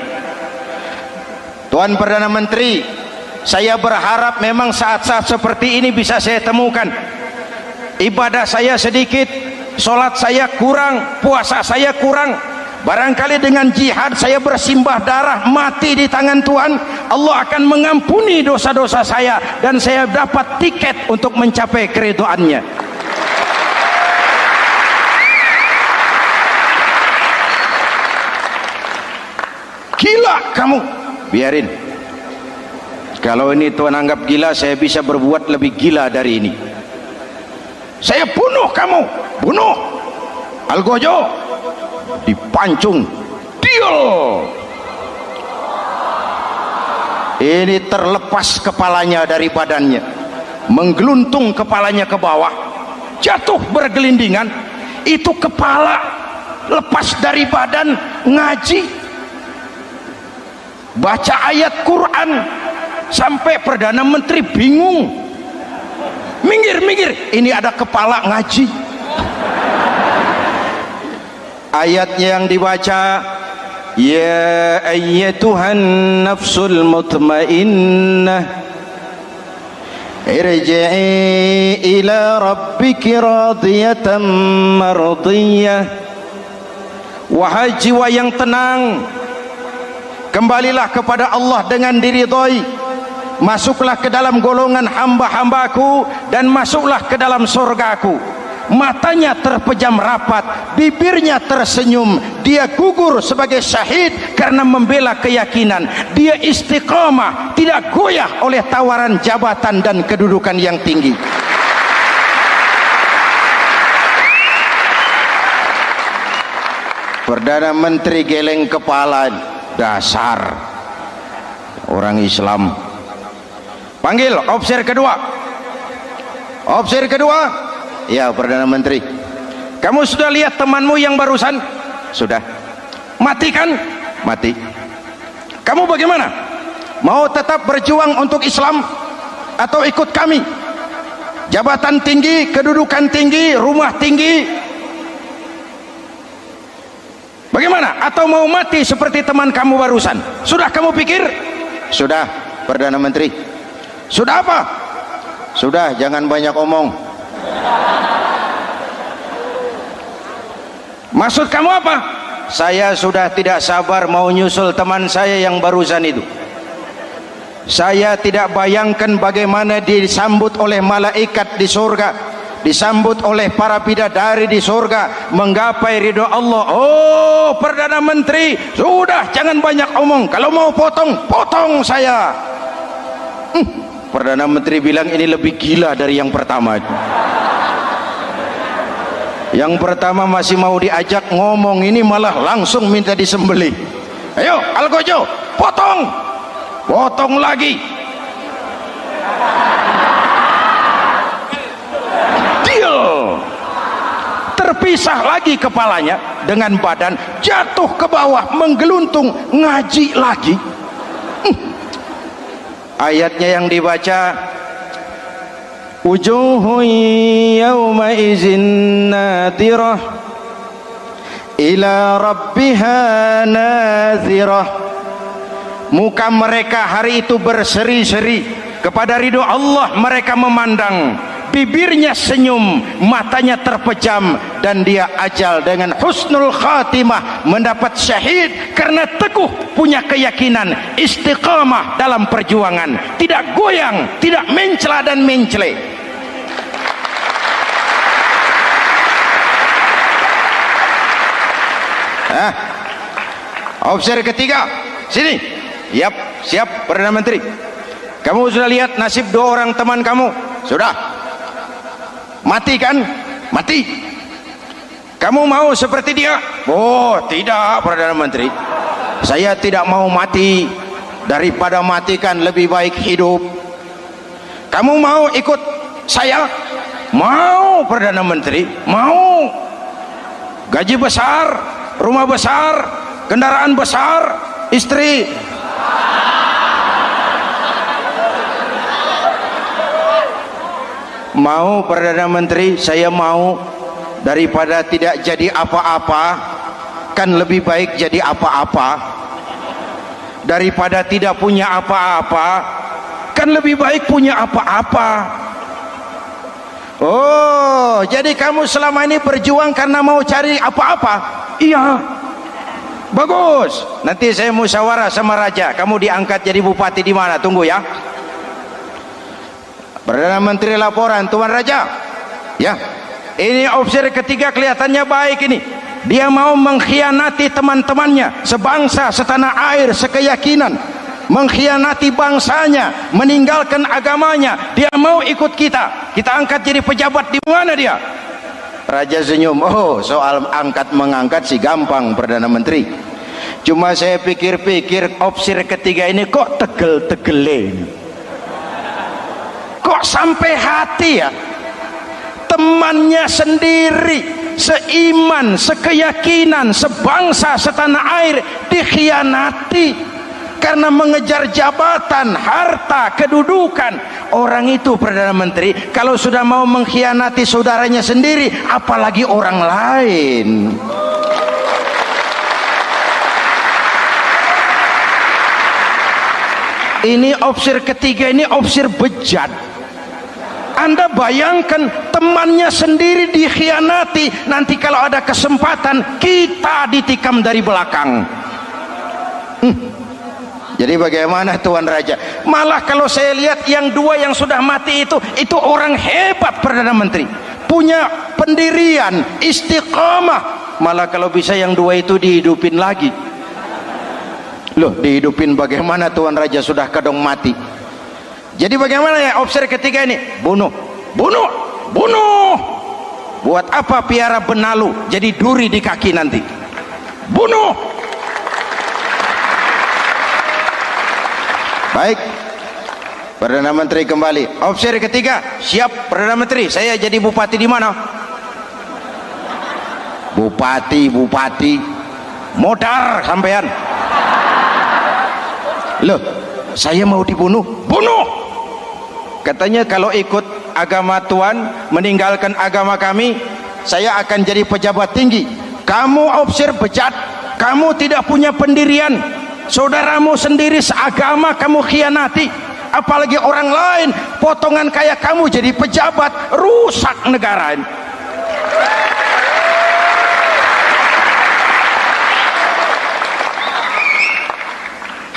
Tuan Perdana Menteri, saya berharap memang saat-saat seperti ini bisa saya temukan. Ibadah saya sedikit, sholat saya kurang, puasa saya kurang. Barangkali dengan jihad saya bersimbah darah, mati di tangan Tuhan, Allah akan mengampuni dosa-dosa saya dan saya dapat tiket untuk mencapai keridhaannya. Gila kamu. Biarin. Kalau ini Tuan anggap gila, saya bisa berbuat lebih gila dari ini. Saya bunuh kamu. Bunuh Algojo, dipancung, deal. Ini terlepas kepalanya dari badannya, menggeluntung kepalanya ke bawah, jatuh bergelindingan. Itu kepala lepas dari badan, ngaji, baca ayat Quran, sampai Perdana Menteri bingung. Minggir, ini ada kepala ngaji. Ayatnya yang dibaca, ya ayyatuhan nafsul mutmainnah irji'i ila rabbiki radiyatan mardiyah. Wahai jiwa yang tenang, kembalilah kepada Allah dengan diridhoi, masuklah ke dalam golongan hamba-hambaku dan masuklah ke dalam surgaku. Matanya terpejam rapat, bibirnya tersenyum, dia gugur sebagai syahid karena membela keyakinan. Dia istiqamah, tidak goyah oleh tawaran jabatan dan kedudukan yang tinggi. Perdana Menteri geleng kepala. Dasar orang Islam. Panggil officer kedua. Officer kedua. Ya, Perdana Menteri, kamu sudah lihat temanmu yang barusan? Sudah. Mati kan? Mati. Kamu bagaimana? Mau tetap berjuang untuk Islam atau ikut kami? Jabatan tinggi, kedudukan tinggi, rumah tinggi, bagaimana? Atau mau mati seperti teman kamu barusan? Sudah kamu pikir? Sudah, Perdana Menteri. Sudah apa? Sudah, jangan banyak omong. Maksud kamu apa? Saya sudah tidak sabar mau nyusul teman saya yang barusan itu. Saya tidak bayangkan bagaimana disambut oleh malaikat di surga, disambut oleh para bidadari di surga, menggapai ridho Allah. Oh, Perdana Menteri, sudah jangan banyak omong. Kalau mau potong, potong saya. Perdana Menteri bilang ini lebih gila dari yang pertama. Yang pertama masih mau diajak ngomong, ini malah langsung minta disembelih. Ayo Algojo, potong. potong lagi, deal, terpisah lagi kepalanya dengan badan, jatuh ke bawah, menggeluntung, ngaji lagi. Ayatnya yang dibaca, wujuhun yawma izin nadirah ila rabbiha nazirah. Muka mereka hari itu berseri-seri kepada ridho Allah. Mereka memandang, bibirnya senyum, matanya terpejam, dan dia ajal dengan husnul khatimah, mendapat syahid karena teguh punya keyakinan, istiqamah dalam perjuangan, tidak goyang, tidak mencela dan mencele. Opsi ketiga, sini. Yap, siap Perdana Menteri. Kamu sudah lihat nasib dua orang teman kamu? Sudah. Mati kan? Mati. Kamu mau seperti dia? Oh, tidak Perdana Menteri. Saya tidak mau mati. Daripada mati kan lebih baik hidup. Kamu mau ikut saya? Mau Perdana Menteri. Mau. Gaji besar, rumah besar, kendaraan besar, istri. Mau Perdana Menteri, saya mau. Daripada tidak jadi apa-apa, kan lebih baik jadi apa-apa. Daripada tidak punya apa-apa, kan lebih baik punya apa-apa. Oh, jadi kamu selama ini berjuang karena mau cari apa-apa? Iya. Bagus. Nanti saya musyawarah sama raja. Kamu diangkat jadi bupati di mana? Tunggu ya. Perdana Menteri laporan, Tuan Raja. Ya, ini opsi ketiga kelihatannya baik ini. Dia mau mengkhianati teman-temannya, sebangsa, setanah air, sekeyakinan, mengkhianati bangsanya, meninggalkan agamanya. Dia mau ikut kita. Kita angkat jadi pejabat, di mana dia? Raja senyum. Oh, soal angkat mengangkat sih gampang Perdana Menteri. Cuma saya pikir-pikir opsi ketiga ini kok tegel-tegele. Kok sampai hati ya? Temannya sendiri, seiman, sekeyakinan, sebangsa, setanah air dikhianati karena mengejar jabatan, harta, kedudukan. Orang itu Perdana Menteri kalau sudah mau mengkhianati saudaranya sendiri, apalagi orang lain. Ini opsi ketiga, ini opsi bejat. Anda bayangkan temannya sendiri dikhianati, nanti kalau ada kesempatan kita ditikam dari belakang. Jadi bagaimana Tuan Raja? Malah kalau saya lihat yang dua yang sudah mati itu orang hebat Perdana Menteri, punya pendirian, istiqamah. Malah kalau bisa yang dua itu dihidupin lagi. Loh, dihidupin bagaimana Tuan Raja, sudah kadung mati. Jadi bagaimana ya opsi ketiga ini? Bunuh, bunuh, bunuh. Buat apa piara benalu jadi duri di kaki nanti? Bunuh. Baik, Perdana Menteri kembali. Opsi ketiga, siap Perdana Menteri. Saya jadi bupati di mana? Bupati, modar sampean. Loh, saya mau dibunuh. Bunuh. Katanya kalau ikut agama Tuan, meninggalkan agama kami, saya akan jadi pejabat tinggi. Kamu opsi bejat, kamu tidak punya pendirian, saudaramu sendiri seagama kamu khianati, apalagi orang lain. Potongan kayak kamu jadi pejabat, rusak negara ini.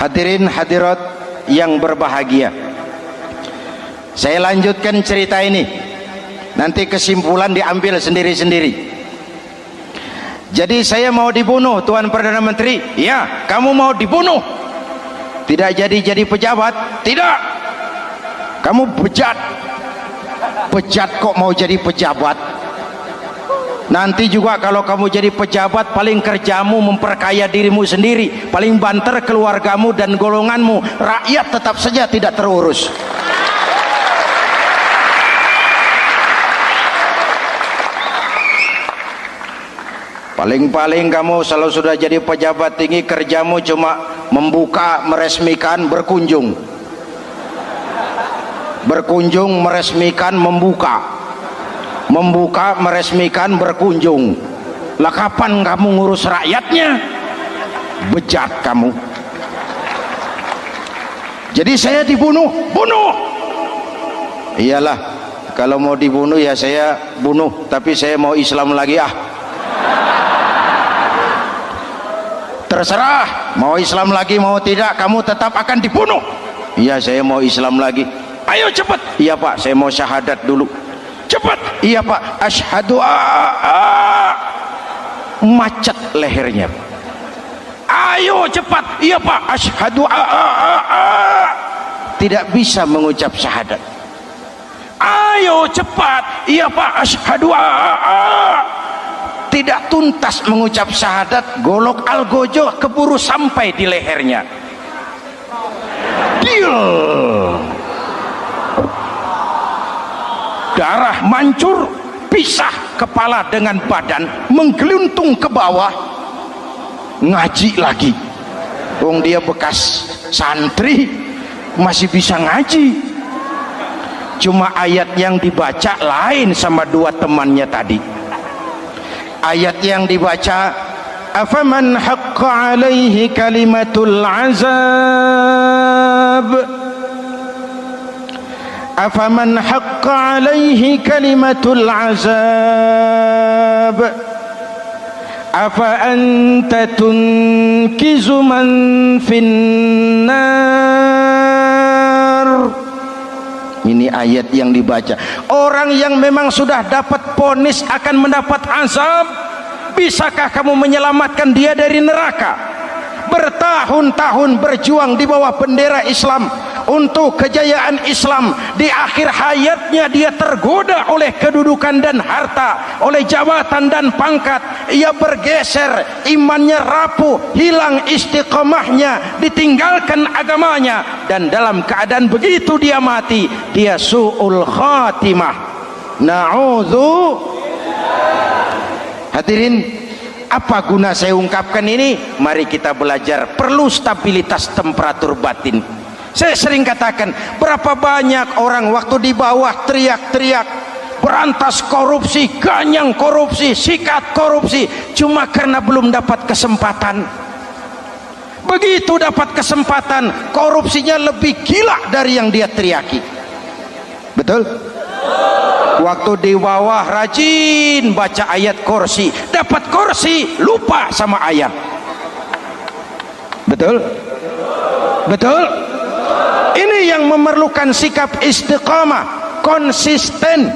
Hadirin hadirat yang berbahagia, saya lanjutkan cerita ini, nanti kesimpulan diambil sendiri-sendiri. Jadi saya mau dibunuh Tuan Perdana Menteri. Ya, kamu mau dibunuh. Tidak jadi pejabat. Tidak, kamu bejat. Bejat kok mau jadi pejabat. Nanti juga kalau kamu jadi pejabat, paling kerjamu memperkaya dirimu sendiri, paling banter keluargamu dan golonganmu, rakyat tetap saja tidak terurus. Paling-paling kamu selalu sudah jadi pejabat tinggi, kerjamu cuma membuka, meresmikan, berkunjung, meresmikan, membuka, meresmikan, berkunjung. Lah kapan kamu ngurus rakyatnya? Bejat kamu. Jadi saya dibunuh, bunuh. Iyalah, kalau mau dibunuh ya saya bunuh, tapi saya mau Islam lagi ah. Terserah, mau Islam lagi mau tidak, kamu tetap akan dibunuh. Iya, saya mau Islam lagi. Ayo cepat. Iya Pak, saya mau syahadat dulu. Cepat. Iya Pak, asyhadu macet lehernya. Ayo cepat. Iya Pak, asyhadu tidak bisa mengucap syahadat. Ayo cepat. Iya Pak, asyhadu tidak tuntas mengucap syahadat, golok algojo keburu sampai di lehernya. Deal. Darah mancur, pisah kepala dengan badan, menggeluntung ke bawah. Ngaji lagi. Wong dia bekas santri, masih bisa ngaji. Cuma ayat yang dibaca lain sama dua temannya tadi. Ayat yang dibaca, afaman haqqa alaihi kalimatul azab, afaman haqqa alaihi kalimatul azab, afa anta tunkizu man finnar. Ini ayat yang dibaca. Orang yang memang sudah dapat vonis akan mendapat azab, bisakah kamu menyelamatkan dia dari neraka? Bertahun-tahun berjuang di bawah bendera Islam untuk kejayaan Islam, di akhir hayatnya dia tergoda oleh kedudukan dan harta, oleh jabatan dan pangkat. Ia bergeser, imannya rapuh, hilang istiqomahnya, ditinggalkan agamanya, dan dalam keadaan begitu dia mati, dia su'ul khatimah. Na'udzu. Hadirin, apa guna saya ungkapkan ini? Mari kita belajar, perlu stabilitas temperatur batin. Saya sering katakan, berapa banyak orang waktu di bawah teriak-teriak berantas korupsi, ganyang korupsi, sikat korupsi, cuma karena belum dapat kesempatan. Begitu dapat kesempatan, korupsinya lebih gila dari yang dia teriaki. Betul? Waktu di bawah rajin baca ayat kursi, dapat kursi lupa sama ayat. Betul? Betul? Ini yang memerlukan sikap istiqamah, konsisten.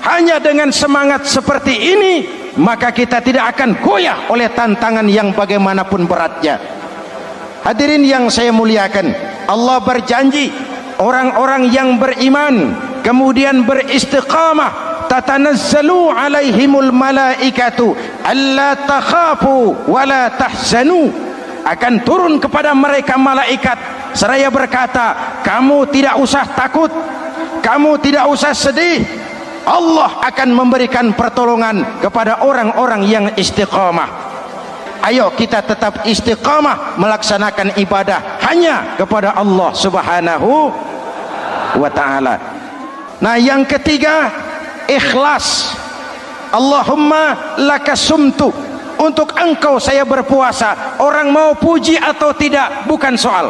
Hanya dengan semangat seperti ini, maka kita tidak akan goyah oleh tantangan yang bagaimanapun beratnya. Hadirin yang saya muliakan, Allah berjanji orang-orang yang beriman kemudian beristiqamah, tatanazzalu alaihimul malaikatu alla takhafu wala tahzanu, akan turun kepada mereka malaikat seraya berkata, kamu tidak usah takut, kamu tidak usah sedih, Allah akan memberikan pertolongan kepada orang-orang yang istiqamah. Ayo kita tetap istiqamah melaksanakan ibadah hanya kepada Allah Subhanahu wa ta'ala. Nah, yang ketiga, ikhlas. Allahumma lakasumtu, untuk engkau saya berpuasa. Orang mau puji atau tidak bukan soal,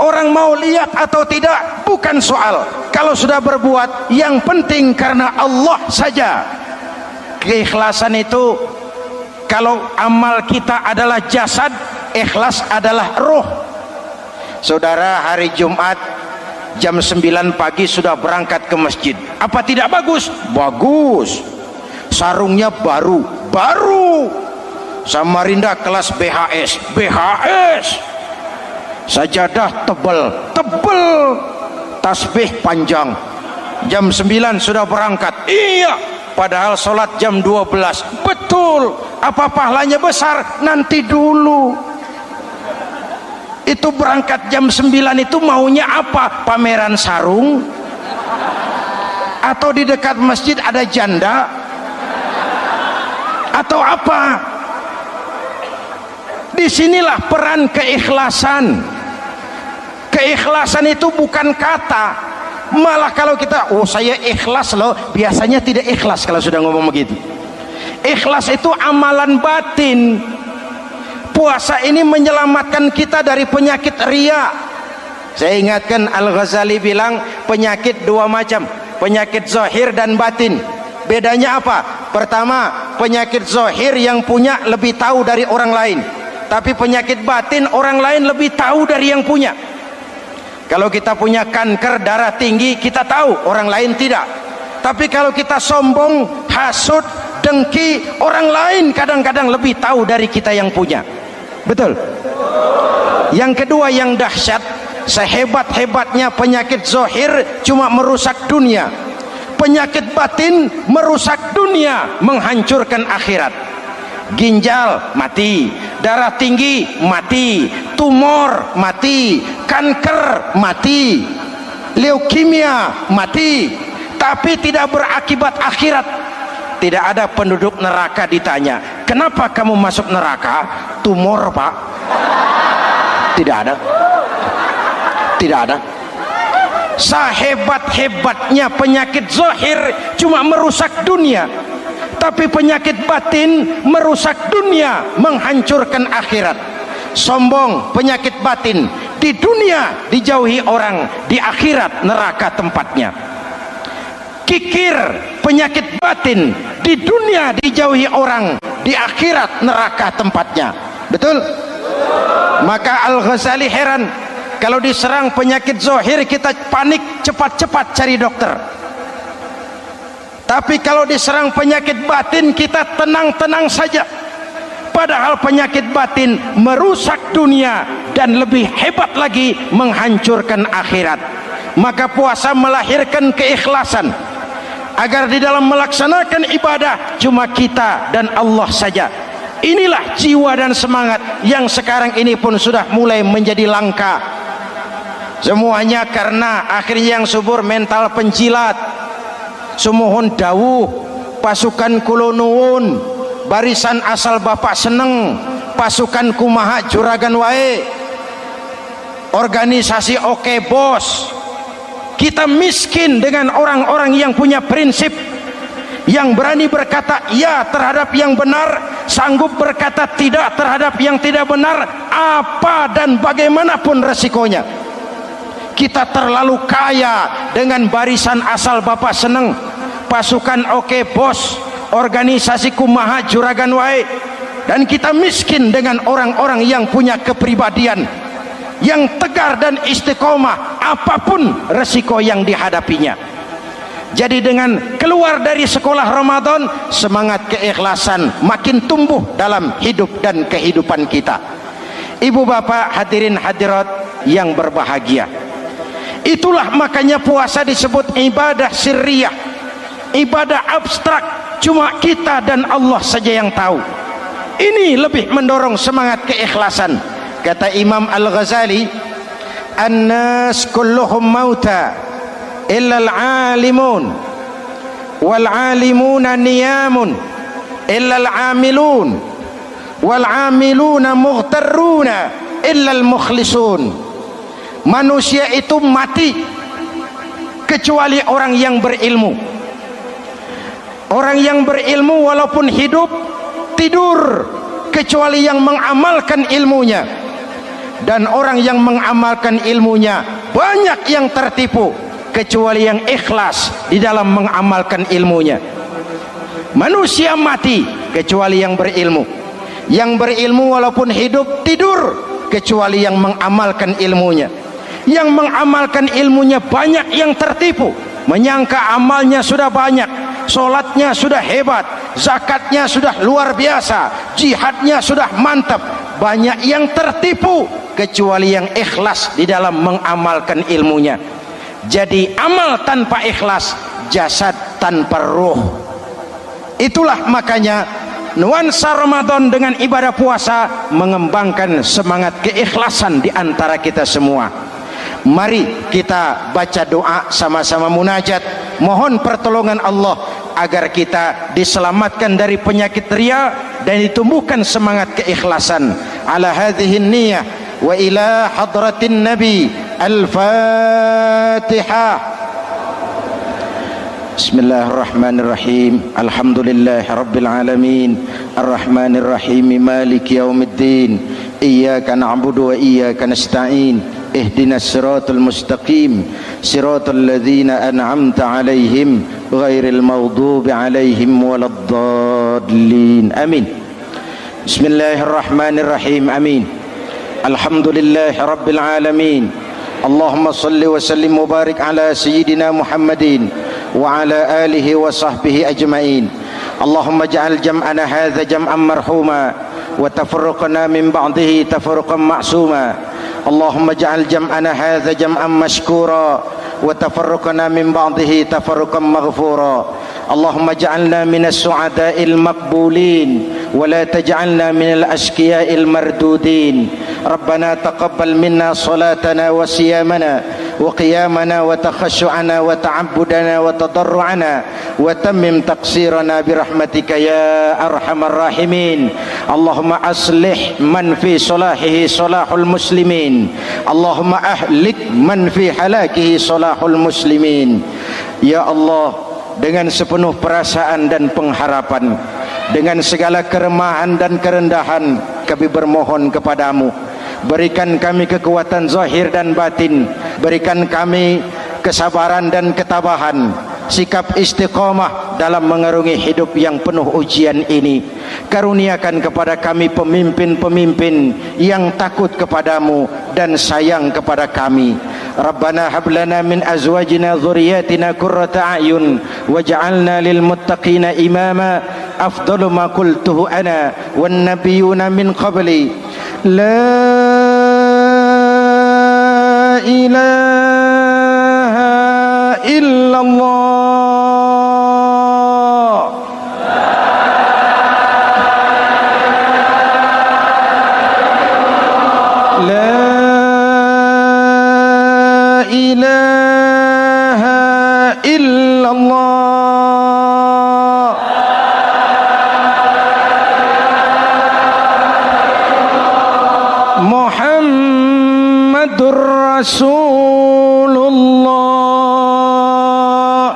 orang mau lihat atau tidak bukan soal. Kalau sudah berbuat, yang penting karena Allah saja. Keikhlasan itu, kalau amal kita adalah jasad, ikhlas adalah roh. Saudara, hari Jumat jam 9 pagi sudah berangkat ke masjid, apa tidak bagus? Bagus. Sarungnya baru, Samarinda kelas BHS, sajadah tebal, tasbih panjang. Jam 9 sudah berangkat. Iya, padahal sholat jam 12. Betul, apa pahalanya besar? Nanti dulu. Itu berangkat jam 9 itu maunya apa? Pameran sarung? Atau di dekat masjid ada janda? Atau apa? Disinilah peran keikhlasan. Keikhlasan itu bukan kata. Malah kalau kita, oh saya ikhlas loh, biasanya tidak ikhlas kalau sudah ngomong begitu. Ikhlas itu amalan batin. Puasa ini menyelamatkan kita dari penyakit riya. Saya ingatkan Al-Ghazali bilang penyakit dua macam, penyakit zahir dan batin. Bedanya apa? Pertama, penyakit zahir yang punya lebih tahu dari orang lain, tapi penyakit batin orang lain lebih tahu dari yang punya. Kalau kita punya kanker darah tinggi, kita tahu, orang lain tidak. Tapi kalau kita sombong, hasud, dengki, orang lain kadang-kadang lebih tahu dari kita yang punya. Betul? Yang kedua yang dahsyat, sehebat-hebatnya penyakit zahir cuma merusak dunia, penyakit batin merusak dunia, menghancurkan akhirat. Ginjal mati, darah tinggi mati, tumor mati, kanker mati, leukemia mati, tapi tidak berakibat akhirat. Tidak ada penduduk neraka ditanya, kenapa kamu masuk neraka? Tumor pak. Tidak ada. Tidak ada. Sehebat-hebatnya penyakit zahir cuma merusak dunia, tapi penyakit batin merusak dunia, menghancurkan akhirat. Sombong, penyakit batin, di dunia dijauhi orang, di akhirat neraka tempatnya. Kikir, penyakit batin, di dunia dijauhi orang, di akhirat neraka tempatnya. Betul? Maka Al-Ghazali heran, kalau diserang penyakit zahir kita panik, cepat-cepat cari dokter. Tapi kalau diserang penyakit batin kita tenang-tenang saja. Padahal penyakit batin merusak dunia dan lebih hebat lagi menghancurkan akhirat. Maka puasa melahirkan keikhlasan, agar di dalam melaksanakan ibadah cuma kita dan Allah saja. Inilah jiwa dan semangat yang sekarang ini pun sudah mulai menjadi langka. Semuanya karena akhirnya yang subur mental penjilat. Sumuhun dawuh, pasukan kulonuun, barisan asal bapak seneng, pasukan kumaha juragan wae, organisasi oke bos. Kita miskin dengan orang-orang yang punya prinsip, yang berani berkata ya terhadap yang benar, sanggup berkata tidak terhadap yang tidak benar, apa dan bagaimanapun resikonya. Kita terlalu kaya dengan barisan asal bapak seneng, pasukan oke bos, organisasi kumaha juragan wae, dan kita miskin dengan orang-orang yang punya kepribadian, yang tegar dan istiqomah apapun resiko yang dihadapinya. Jadi dengan keluar dari sekolah Ramadan, semangat keikhlasan makin tumbuh dalam hidup dan kehidupan kita. Ibu bapak hadirin hadirat yang berbahagia, itulah makanya puasa disebut ibadah sirriyah, ibadah abstrak, cuma kita dan Allah saja yang tahu. Ini lebih mendorong semangat keikhlasan. Kata Imam Al-Ghazali, an-nas kulluhum mauta illa al-alimun wal alimuna niyamun illa al-amilun wal amiluna mughtarruna illa al-mukhlisun. Manusia itu mati kecuali orang yang berilmu. Orang yang berilmu walaupun hidup tidur kecuali yang mengamalkan ilmunya. Dan orang yang mengamalkan ilmunya banyak yang tertipu kecuali yang ikhlas di dalam mengamalkan ilmunya. Manusia mati kecuali yang berilmu. Yang berilmu walaupun hidup tidur kecuali yang mengamalkan ilmunya. Yang mengamalkan ilmunya banyak yang tertipu, menyangka amalnya sudah banyak, sholatnya sudah hebat, zakatnya sudah luar biasa, jihadnya sudah mantap. Banyak yang tertipu kecuali yang ikhlas di dalam mengamalkan ilmunya. Jadi amal tanpa ikhlas, jasad tanpa ruh. Itulah makanya nuansa Ramadan dengan ibadah puasa mengembangkan semangat keikhlasan di antara kita semua. Mari kita baca doa sama-sama munajat, mohon pertolongan Allah agar kita diselamatkan dari penyakit riya dan ditumbuhkan semangat keikhlasan. Ala hadhihi niyyah wa ila hadratin nabi. Al-Fatihah. Bismillahirrahmanirrahim. Alhamdulillahi rabbil alamin. Arrahmanirrahim. Maliki yaumiddin. Iyyaka na'budu wa iyyaka nasta'in. Ihdinas siratal mustaqim. Siratal ladzina an'amta 'alaihim ghairil maghdubi 'alaihim waladdallin. Amin. Bismillahirrahmanirrahim. Amin. Alhamdulillahi rabbil alamin. Allahumma salli wa sallim mubarak ala sayyidina Muhammadin wa ala alihi wa sahbihi ajma'in. Allahumma ja'al jam'ana hadha jam'an marhuma wa tafarruqana min ba'dihi tafarruqan ma'suma. Allahumma ja'al jam'ana hadha jam'an mashkura wa tafarruqana min ba'dihi tafarruqan maghfura. Allahumma ja'alna minas su'ada'il maqbulin wa la taj'alna minal ashqiya'il mardudin. Rabbana taqabbal minna salatana wa siyamana wa qiyamana wa takhashu'ana wa ta'abbudana wa tadarru'ana wa tammim taqsirana birahmatika ya arhamar rahimin. Allahumma aslih man fi salahihi salahul muslimin. Allahumma ahlik man fi halakihi salahul muslimin. Ya Allah, dengan sepenuh perasaan dan pengharapan, dengan segala keremahan dan kerendahan, kami bermohon kepadamu, berikan kami kekuatan zahir dan batin, berikan kami kesabaran dan ketabahan, sikap istiqamah dalam mengarungi hidup yang penuh ujian ini. Karuniakan kepada kami pemimpin-pemimpin yang takut kepadamu dan sayang kepada kami. Rabbana hab lana min azwajina dhurriyyatina qurrata a'yun waj'alna lil muttaqina imama. Afdalu ma qultuhu ana wan nabiyyuna min qabli. La ilaha illallah. Muhammadur Rasulullah.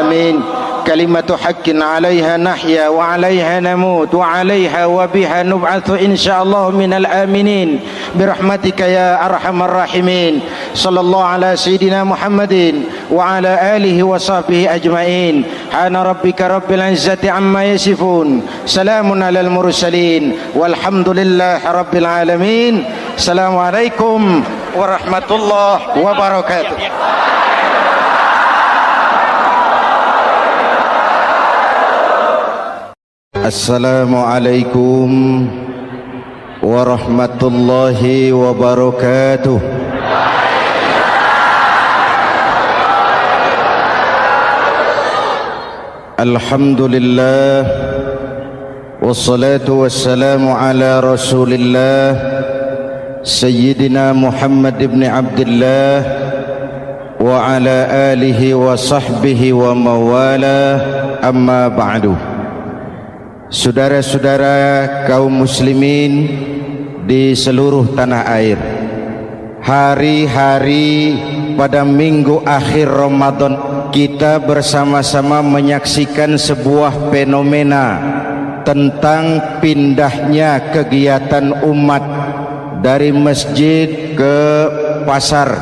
Amin. Kalimatu haqqin 'alaiha nahya wa 'alaiha namut wa 'alaiha wa biha nub'atsu insyaallah minal aminin birahmatika ya arhamar rahimin. Sallallahu ala sayyidina Muhammadin wa ala alihi wa sahbihi ajma'in. Hana rabbika rabbil izzati amma yasifun. Salamun alal mursalin walhamdulillahi rabbil alamin. Assalamualaikum warahmatullahi wabarakatuh. Assalamualaikum warahmatullahi wabarakatuh. Alhamdulillah wassalatu wassalamu ala Rasulillah Sayyidina Muhammad ibn Abdullah wa ala alihi wa sahbihi wa mawala. Amma ba'du. Saudara-saudara kaum muslimin di seluruh tanah air, hari-hari pada minggu akhir Ramadan kita bersama-sama menyaksikan sebuah fenomena tentang pindahnya kegiatan umat dari masjid ke pasar,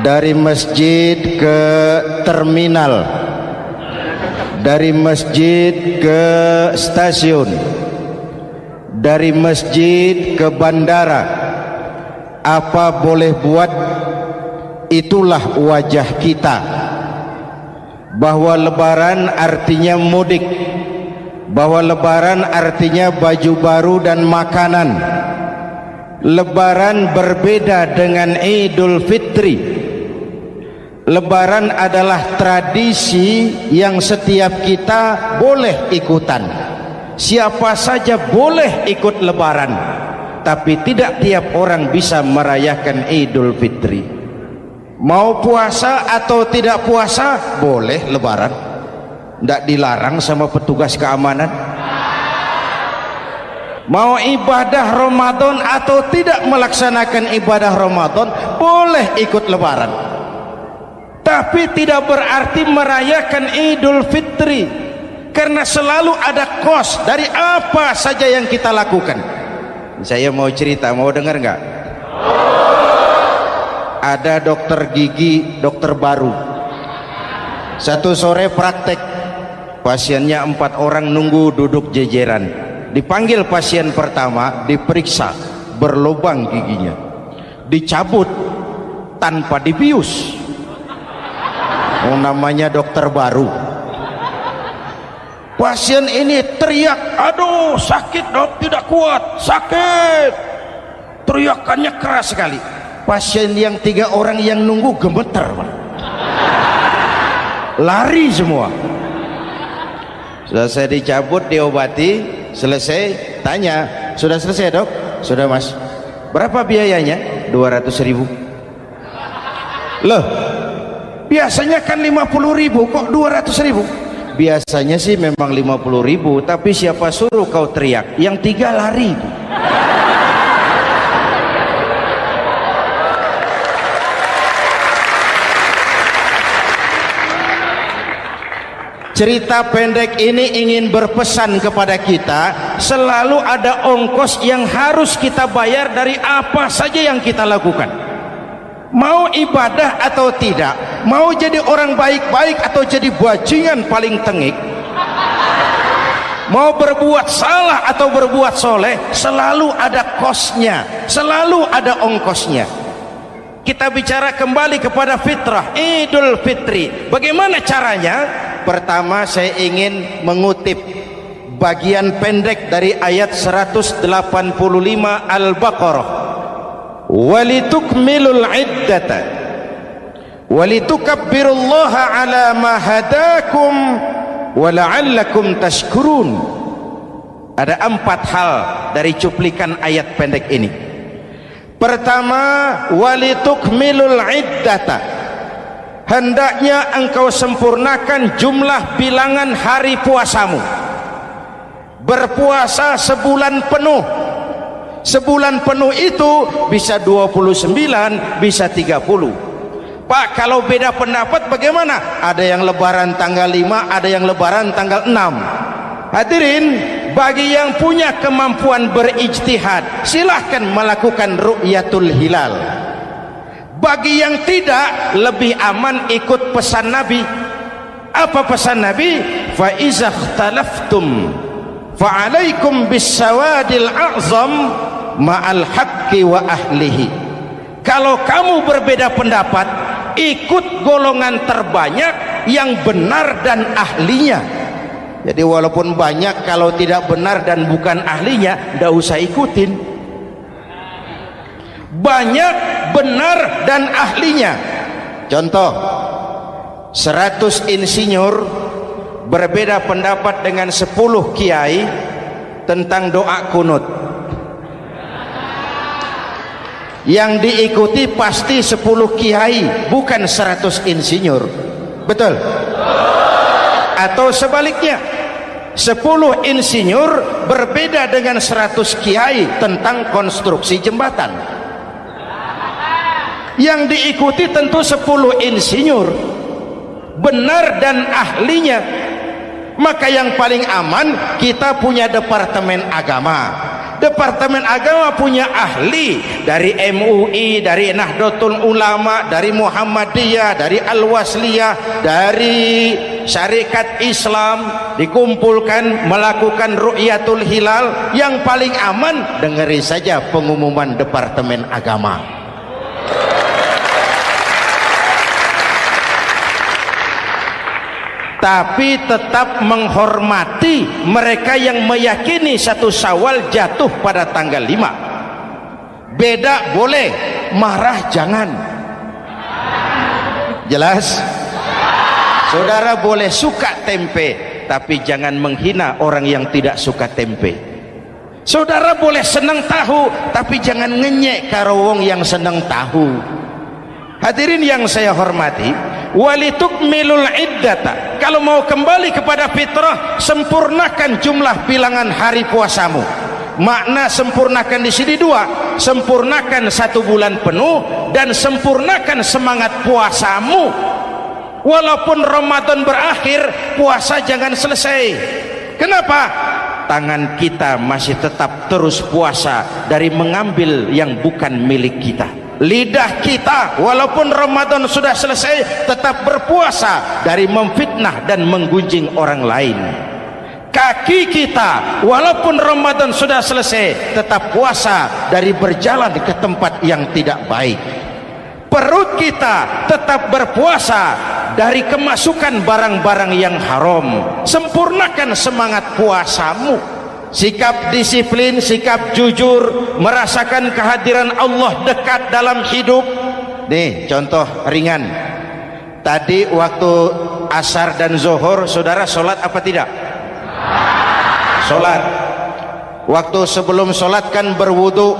dari masjid ke terminal, dari masjid ke stasiun, dari masjid ke bandara. Apa boleh buat, itulah wajah kita. Bahwa lebaran artinya mudik, bahwa lebaran artinya baju baru dan makanan. Lebaran berbeda dengan Idul Fitri. Lebaran adalah tradisi yang setiap kita boleh ikutan. Siapa saja boleh ikut lebaran, tapi tidak tiap orang bisa merayakan Idul Fitri. Mau puasa atau tidak puasa boleh lebaran, tidak dilarang sama petugas keamanan. Mau ibadah Ramadan atau tidak melaksanakan ibadah Ramadan boleh ikut lebaran, tapi tidak berarti merayakan Idul Fitri, karena selalu ada kos dari apa saja yang kita lakukan. Saya mau cerita, mau dengar nggak? Ada dokter gigi, dokter baru, satu sore praktek, pasiennya 4 orang nunggu duduk jejeran. Dipanggil pasien pertama, diperiksa, berlubang giginya, dicabut tanpa dibius. Namanya dokter baru. Pasien ini teriak, aduh sakit dok, tidak kuat, sakit. Teriakannya keras sekali. Pasien yang 3 orang yang nunggu gemeter, lari semua. Selesai dicabut, diobati, selesai, tanya, sudah selesai dok? Sudah mas. Berapa biayanya? 200.000. Loh, biasanya kan 50.000, kok 200.000? Biasanya sih memang 50.000, tapi siapa suruh kau teriak? Yang 3 lari. Cerita pendek ini ingin berpesan kepada kita, selalu ada ongkos yang harus kita bayar dari apa saja yang kita lakukan. Mau ibadah atau tidak, mau jadi orang baik-baik atau jadi bajingan paling tengik, mau berbuat salah atau berbuat soleh, selalu ada kosnya, selalu ada ongkosnya. Kita bicara kembali kepada fitrah Idul Fitri. Bagaimana caranya? Pertama, saya ingin mengutip bagian pendek dari ayat 185 Al-Baqarah. Walitukmilul iddata walitukabbirullaha ala ma hadakum wala'allakum tashkurun. Ada 4 hal dari cuplikan ayat pendek ini. Pertama, walitukmilul iddata, hendaknya engkau sempurnakan jumlah bilangan hari puasamu. Berpuasa sebulan penuh. Sebulan penuh itu bisa 29, bisa 30. Pak, kalau beda pendapat bagaimana? Ada yang lebaran tanggal 5, ada yang lebaran tanggal 6. Hadirin, bagi yang punya kemampuan berijtihad, silahkan melakukan ru'yatul hilal. Bagi yang tidak, lebih aman ikut pesan Nabi. Apa pesan Nabi? Fa iza ikhtalaftum fa alaikum bisawadil a'zam ma'al haqqi wa ahlihi. Kalau kamu berbeda pendapat, ikut golongan terbanyak yang benar dan ahlinya. Jadi walaupun banyak, kalau tidak benar dan bukan ahlinya, tidak usah ikutin. Banyak, benar dan ahlinya. Contoh, 100 insinyur berbeda pendapat dengan 10 kiai tentang doa kunut. Yang diikuti pasti 10 kiai, bukan 100 insinyur. Betul? Atau sebaliknya, 10 insinyur berbeda dengan 100 kiai tentang konstruksi jembatan. Yang diikuti tentu 10 insinyur, benar dan ahlinya. Maka yang paling aman, kita punya departemen agama. Departemen agama punya ahli dari MUI, dari Nahdlatul Ulama, dari Muhammadiyah, dari Al-Wasliyah, dari Syarikat Islam, dikumpulkan melakukan ru'yatul hilal. Yang paling aman, dengerin saja pengumuman departemen agama. Tapi tetap menghormati mereka yang meyakini 1 Syawal jatuh pada tanggal 5. Beda boleh, marah jangan. Jelas? Saudara boleh suka tempe, tapi jangan menghina orang yang tidak suka tempe. Saudara boleh senang tahu, tapi jangan ngenyek karo wong yang senang tahu. Hadirin yang saya hormati, walitukmilul iddata, kalau mau kembali kepada fitrah, sempurnakan jumlah bilangan hari puasamu. Makna sempurnakan di sini dua, sempurnakan 1 bulan penuh dan sempurnakan semangat puasamu. Walaupun Ramadan berakhir, puasa jangan selesai. Kenapa? Tangan kita masih tetap terus puasa dari mengambil yang bukan milik kita. Lidah kita walaupun Ramadan sudah selesai tetap berpuasa dari memfitnah dan menggunjing orang lain. Kaki kita walaupun Ramadan sudah selesai tetap puasa dari berjalan ke tempat yang tidak baik. Perut kita tetap berpuasa dari kemasukan barang-barang yang haram. Sempurnakan semangat puasamu. Sikap disiplin, sikap jujur, merasakan kehadiran Allah dekat dalam hidup. Nih contoh ringan. Tadi waktu asar dan zuhur saudara sholat apa tidak? Sholat. Waktu sebelum sholat kan berwudu.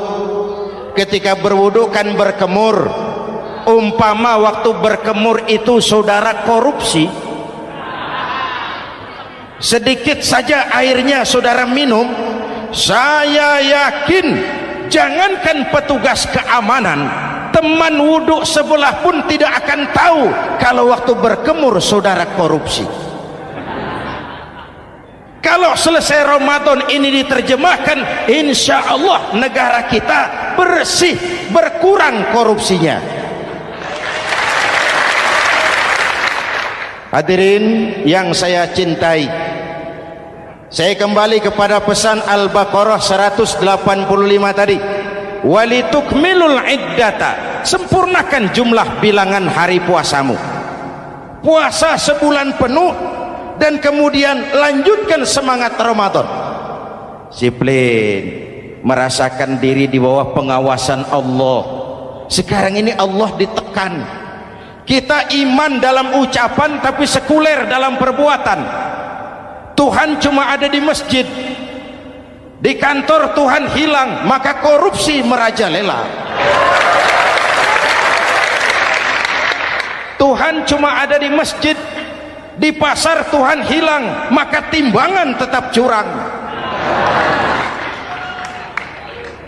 Ketika berwudu kan berkemur. Umpama waktu berkemur itu saudara korupsi, sedikit saja airnya saudara minum, saya yakin jangankan petugas keamanan, teman wudhu sebelah pun tidak akan tahu kalau waktu berkemur saudara korupsi. Kalau selesai Ramadan ini diterjemahkan, insya Allah negara kita bersih, berkurang korupsinya. Hadirin yang saya cintai, saya kembali kepada pesan Al-Baqarah 185 tadi. Walitukmilul iddata, sempurnakan jumlah bilangan hari puasamu. Puasa sebulan penuh dan kemudian lanjutkan semangat Ramadan. Disiplin, merasakan diri di bawah pengawasan Allah. Sekarang ini Allah ditekan. Kita iman dalam ucapan tapi sekuler dalam perbuatan. Tuhan cuma ada di masjid, di kantor Tuhan hilang, maka korupsi merajalela. Tuhan cuma ada di masjid, di pasar Tuhan hilang, maka timbangan tetap curang.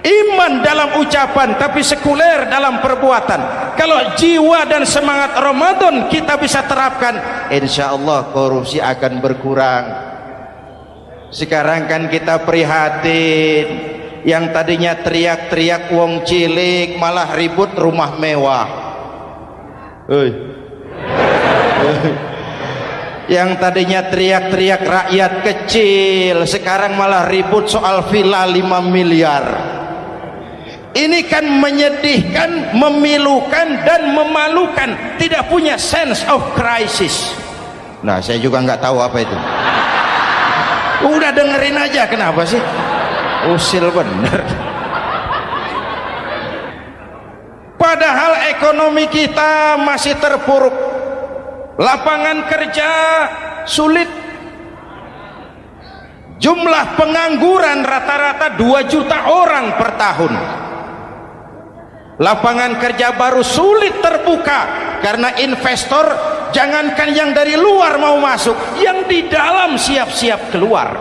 Iman dalam ucapan tapi sekuler dalam perbuatan. Kalau jiwa dan semangat Ramadan kita bisa terapkan, insya Allah korupsi akan berkurang. Sekarang kan kita prihatin, yang tadinya teriak-teriak wong cilik malah ribut rumah mewah. Yang tadinya teriak-teriak rakyat kecil sekarang malah ribut soal villa 5 miliar. Ini kan menyedihkan, memilukan dan memalukan, tidak punya sense of crisis. Nah, saya juga nggak tahu apa itu. Udah dengerin aja, kenapa sih? Usil bener. Padahal ekonomi kita masih terpuruk, lapangan kerja sulit, jumlah pengangguran rata-rata 2 juta orang per tahun. Lapangan kerja baru sulit terbuka karena investor jangankan yang dari luar mau masuk, yang di dalam siap-siap keluar.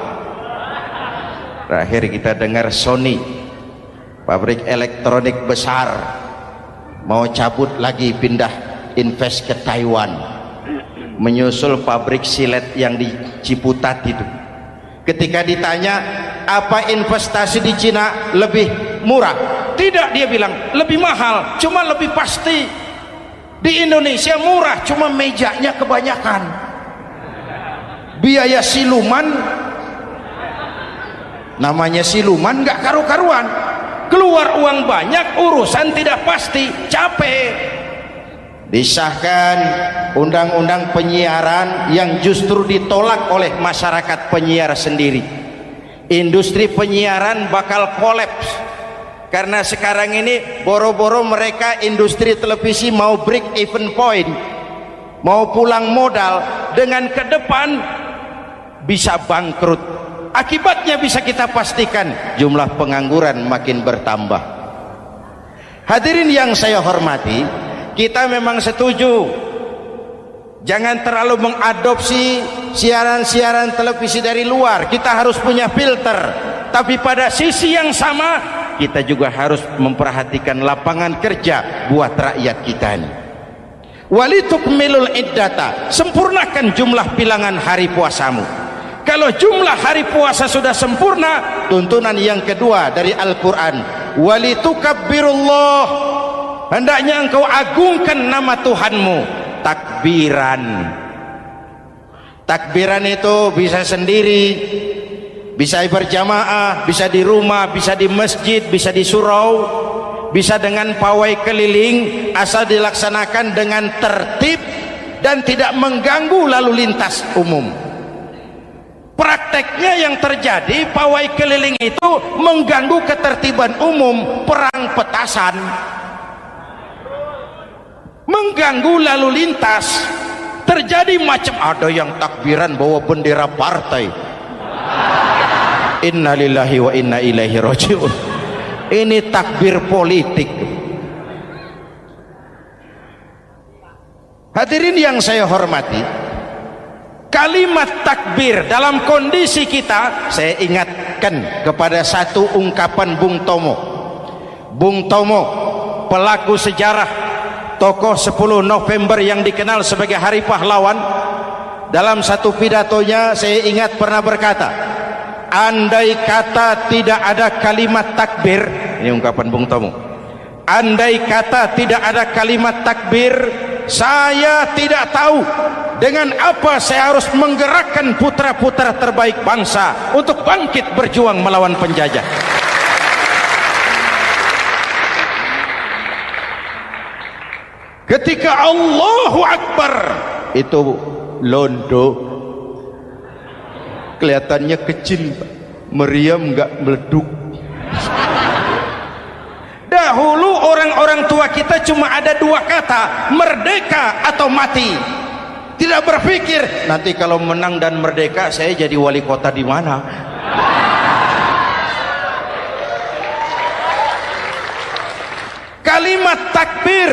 Terakhir kita dengar Sony, pabrik elektronik besar, mau cabut lagi, pindah invest ke Taiwan, menyusul pabrik silet yang di Ciputat itu. Ketika ditanya apa investasi di Cina lebih murah, tidak, dia bilang lebih mahal, cuma lebih pasti. Di Indonesia murah, cuma mejanya kebanyakan, biaya siluman, namanya siluman nggak karu-karuan, keluar uang banyak, urusan tidak pasti, capek. Disahkan undang-undang penyiaran yang justru ditolak oleh masyarakat penyiar sendiri. Industri penyiaran bakal kolaps karena sekarang ini boro-boro mereka industri televisi mau break even point, mau pulang modal, dengan ke depan bisa bangkrut. Akibatnya bisa kita pastikan, jumlah pengangguran makin bertambah. Hadirin yang saya hormati, kita memang setuju jangan terlalu mengadopsi siaran-siaran televisi dari luar. Kita harus punya filter, tapi pada sisi yang sama kita juga harus memperhatikan lapangan kerja buat rakyat kita ini. Walitukmilul iddata, sempurnakan jumlah bilangan hari puasamu. Kalau jumlah hari puasa sudah sempurna, tuntunan yang kedua dari Al-Quran, walitukabbirullah, hendaknya engkau agungkan nama Tuhanmu. Takbiran. Takbiran itu bisa sendiri, bisa berjamaah, bisa di rumah, bisa di masjid, bisa di surau, bisa dengan pawai keliling, asal dilaksanakan dengan tertib dan tidak mengganggu lalu lintas umum. Prakteknya yang terjadi, pawai keliling itu mengganggu ketertiban umum, perang petasan, mengganggu lalu lintas. Terjadi macam, ada yang takbiran bawa bendera partai. Innalillahi wa inna ilaihi rajiun. Ini takbir politik. Hadirin yang saya hormati, kalimat takbir dalam kondisi kita, saya ingatkan kepada satu ungkapan Bung Tomo. Bung Tomo, pelaku sejarah, tokoh 10 November yang dikenal sebagai Hari Pahlawan, dalam satu pidatonya saya ingat pernah berkata, andai kata tidak ada kalimat takbir, ini ungkapan Bung Tomo, andai kata tidak ada kalimat takbir, saya tidak tahu dengan apa saya harus menggerakkan putra-putra terbaik bangsa untuk bangkit berjuang melawan penjajah. Ketika Allahu Akbar, itu londo kelihatannya kecil, meriam nggak meleduk. Dahulu orang-orang tua kita cuma ada dua kata, merdeka atau mati. Tidak berpikir nanti kalau menang dan merdeka saya jadi wali kota di mana. Kalimat takbir,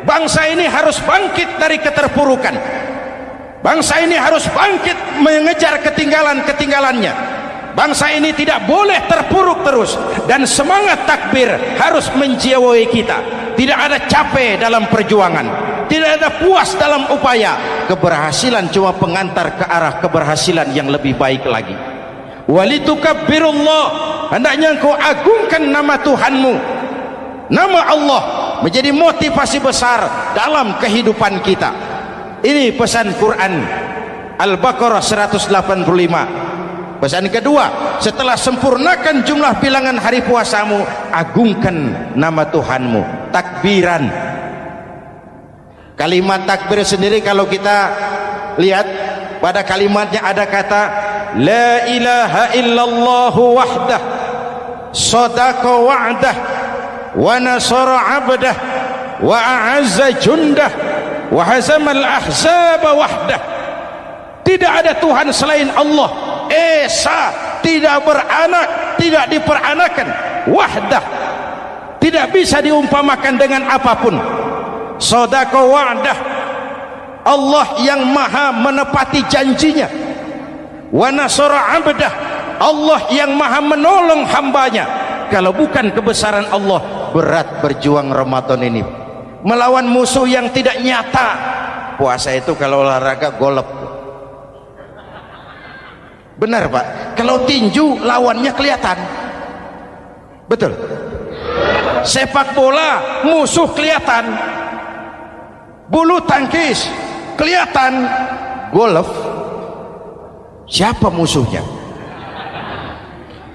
bangsa ini harus bangkit dari keterpurukan. Bangsa ini harus bangkit mengejar ketinggalan-ketinggalannya. Bangsa ini tidak boleh terpuruk terus, dan semangat takbir harus menjiwai kita. Tidak ada capek dalam perjuangan, tidak ada puas dalam upaya. Keberhasilan cuma pengantar ke arah keberhasilan yang lebih baik lagi. Walitukabbirullah, hendaknya engkau agungkan nama Tuhanmu. Nama Allah menjadi motivasi besar dalam kehidupan kita. Ini pesan Quran Al-Baqarah 185. Pesan kedua, setelah sempurnakan jumlah bilangan hari puasamu, agungkan nama Tuhanmu. Takbiran. Kalimat takbir sendiri kalau kita lihat pada kalimatnya ada kata la ilaha illallah wahdah sadaqa wa'dah wa nasara 'abdah wa a'azza jundah wa hazamal ahzaba wahdah. Tidak ada Tuhan selain Allah, esa, tidak beranak, tidak diperanakan, wahdah, tidak bisa diumpamakan dengan apapun. Sadaqa wa'dah, Allah yang maha menepati janjinya. Wa nasara 'abdah, Allah yang maha menolong hambanya. Kalau bukan kebesaran Allah, berat berjuang Ramadan ini melawan musuh yang tidak nyata. Puasa itu kalau olahraga golep. Benar Pak, kalau tinju lawannya kelihatan. Betul. Sepak bola musuh kelihatan, bulu tangkis kelihatan, golf siapa musuhnya?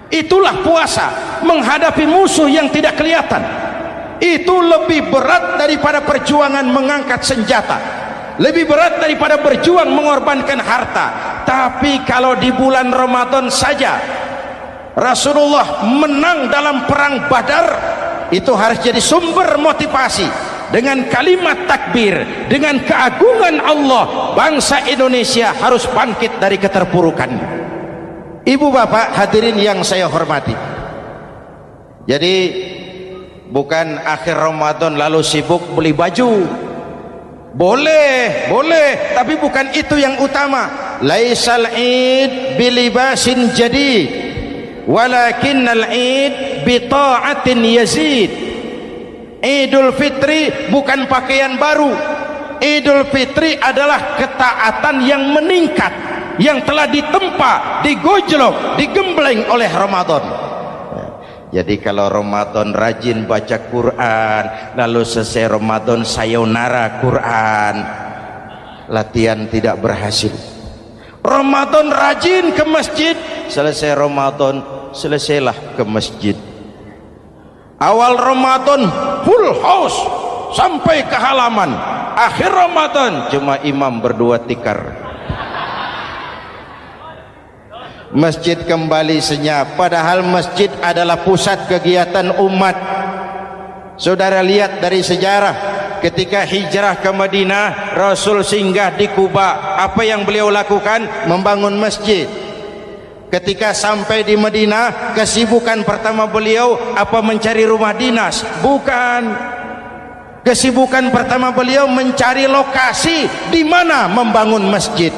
Itulah puasa, menghadapi musuh yang tidak kelihatan. Itu lebih berat daripada perjuangan mengangkat senjata, lebih berat daripada berjuang mengorbankan harta. Tapi kalau di bulan Ramadan saja Rasulullah menang dalam perang Badar, itu harus jadi sumber motivasi dengan kalimat takbir, dengan keagungan Allah, bangsa Indonesia harus bangkit dari keterpurukan. Ibu bapak hadirin yang saya hormati, jadi bukan akhir Ramadan lalu sibuk beli baju. Boleh, tapi bukan itu yang utama. Laisal id bilibasin jadid, walakinnal id bita'atin yazid. Idul Fitri bukan pakaian baru. Idul Fitri adalah ketaatan yang meningkat, yang telah ditempa, digojlok, digembleng oleh Ramadan. Jadi kalau Ramadan rajin baca Quran, lalu selesai Ramadan sayonara Quran, latihan tidak berhasil. Ramadan rajin ke masjid, selesai Ramadan selesailah ke masjid. Awal Ramadan full house sampai ke halaman, akhir Ramadan cuma imam berdua tikar. Masjid kembali senyap, padahal masjid adalah pusat kegiatan umat. Saudara lihat dari sejarah, ketika hijrah ke Madinah, Rasul singgah di Kuba. Apa yang beliau lakukan? Membangun masjid. Ketika sampai di Madinah, kesibukan pertama beliau apa? Mencari rumah dinas? Bukan. Kesibukan pertama beliau mencari lokasi di mana membangun masjid.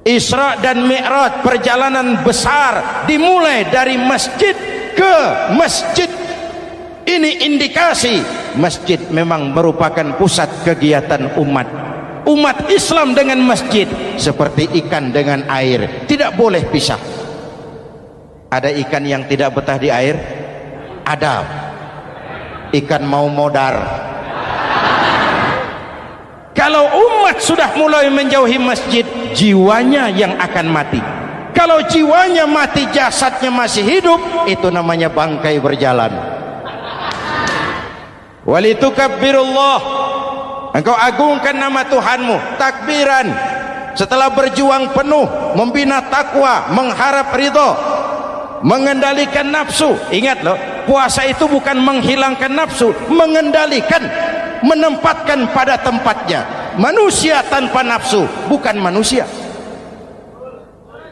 Isra dan Mi'raj, perjalanan besar dimulai dari masjid ke masjid. Ini indikasi masjid memang merupakan pusat kegiatan umat. Umat Islam dengan masjid seperti ikan dengan air, tidak boleh pisah. Ada ikan yang tidak betah di air? Ada. Ikan mau modar. Kalau umat sudah mulai menjauhi masjid, jiwanya yang akan mati. Kalau jiwanya mati, jasadnya masih hidup, itu namanya bangkai berjalan. Walitukabbirullah, engkau agungkan nama Tuhanmu. Takbiran, setelah berjuang penuh membina takwa, mengharap ridho, mengendalikan nafsu. Ingat loh, puasa itu bukan menghilangkan nafsu, mengendalikan, menempatkan pada tempatnya. Manusia tanpa nafsu bukan manusia,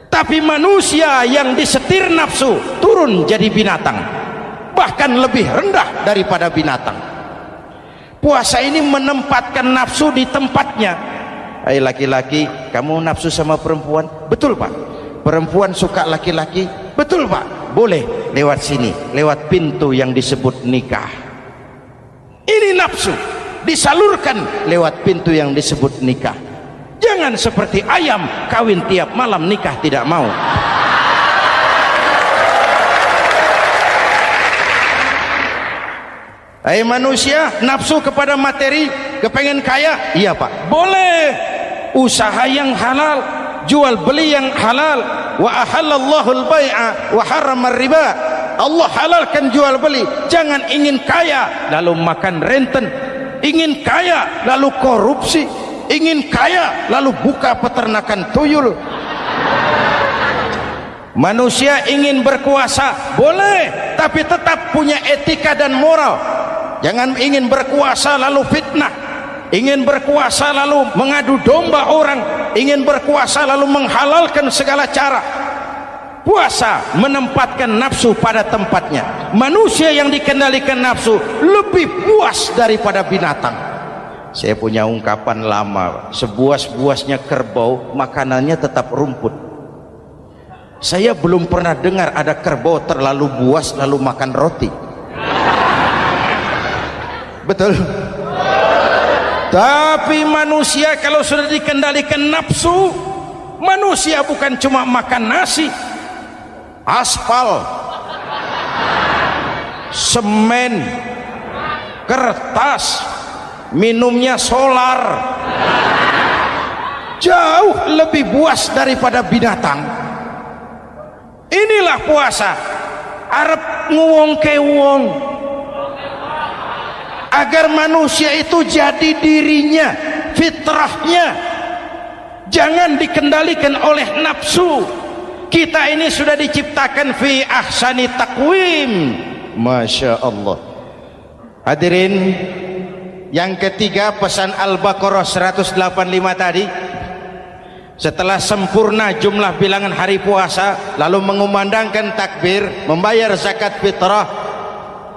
tapi manusia yang disetir nafsu turun jadi binatang, bahkan lebih rendah daripada binatang. Puasa ini menempatkan nafsu di tempatnya. Hai laki-laki, kamu nafsu sama perempuan? Betul pak. Perempuan suka laki-laki? Betul pak. Boleh lewat sini, lewat pintu yang disebut nikah. Ini nafsu disalurkan lewat pintu yang disebut nikah. Jangan seperti ayam kawin tiap malam, nikah tidak mau. Hai manusia, nafsu kepada materi, kepengen kaya? Iya pak, boleh. Usaha yang halal, jual beli yang halal. Wa ahallallahu al-bai'a wa harrama riba. Allah halalkan jual beli. Jangan ingin kaya lalu makan renten, ingin kaya lalu korupsi, ingin kaya lalu buka peternakan tuyul. Manusia ingin berkuasa, boleh, tapi tetap punya etika dan moral. Jangan ingin berkuasa lalu fitnah, ingin berkuasa lalu mengadu domba orang, ingin berkuasa lalu menghalalkan segala cara. Puasa menempatkan nafsu pada tempatnya. Manusia yang dikendalikan nafsu lebih puas daripada binatang. Saya punya ungkapan lama, sebuas-buasnya kerbau makanannya tetap rumput. Saya belum pernah dengar ada kerbau terlalu buas lalu makan roti. Betul? Tapi manusia kalau sudah dikendalikan nafsu, manusia bukan cuma makan nasi, aspal, semen, kertas, minumnya solar, jauh lebih buas daripada binatang. Inilah puasa. Arep nguwong ke wong, agar manusia itu jadi dirinya, fitrahnya, jangan dikendalikan oleh nafsu. Kita ini sudah diciptakan fi ahsani taqwim. Masya Allah. Hadirin Yang ketiga, pesan Al-Baqarah 185 tadi, setelah sempurna jumlah bilangan hari puasa lalu mengumandangkan takbir, membayar zakat fitrah.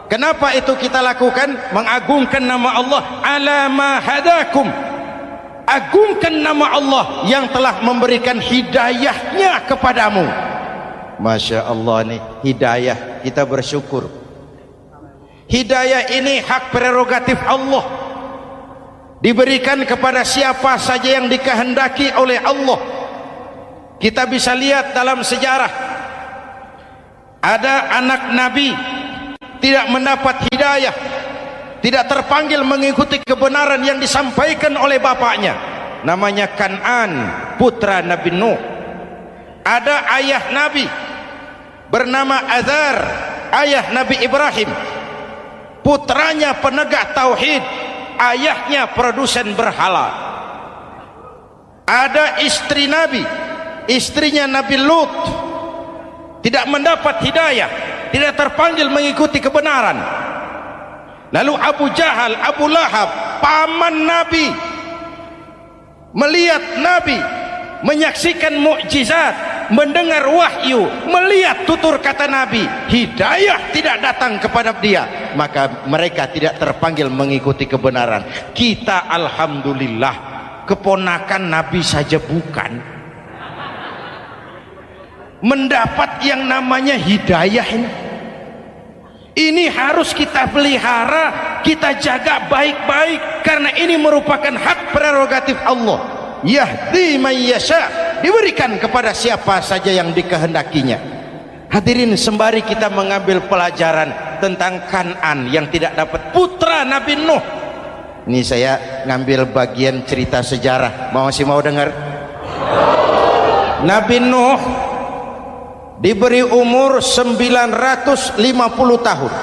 Kenapa itu kita lakukan? Mengagungkan nama Allah, ala ma hadakum, agungkan nama Allah yang telah memberikan hidayahnya kepadamu. Masya Allah nih, hidayah, kita bersyukur. Hidayah ini hak prerogatif Allah, diberikan kepada siapa saja yang dikehendaki oleh Allah. Kita bisa lihat dalam sejarah, ada anak Nabi tidak mendapat hidayah, tidak terpanggil mengikuti kebenaran yang disampaikan oleh bapaknya, namanya Kan'an, putra Nabi Nuh. Ada ayah Nabi bernama Azar, ayah Nabi Ibrahim, putranya penegak tauhid, ayahnya produsen berhala. Ada istri Nabi, istrinya Nabi Lut, tidak mendapat hidayah, tidak terpanggil mengikuti kebenaran. Lalu Abu Jahal, Abu Lahab, paman Nabi, melihat Nabi, menyaksikan mukjizat, mendengar wahyu, melihat tutur kata Nabi, hidayah tidak datang kepada dia, maka mereka tidak terpanggil mengikuti kebenaran. Kita alhamdulillah keponakan Nabi saja bukan, mendapat yang namanya hidayah ini harus kita pelihara, kita jaga baik-baik, karena ini merupakan hak prerogatif Allah. Yahdi man yasha, diberikan kepada siapa saja yang dikehendakinya. Hadirin, sembari kita mengambil pelajaran tentang Kan'an yang tidak dapat, putra Nabi Nuh. Ini saya ngambil bagian cerita sejarah, masih mau dengar? Nabi Nuh diberi umur 950 tahun,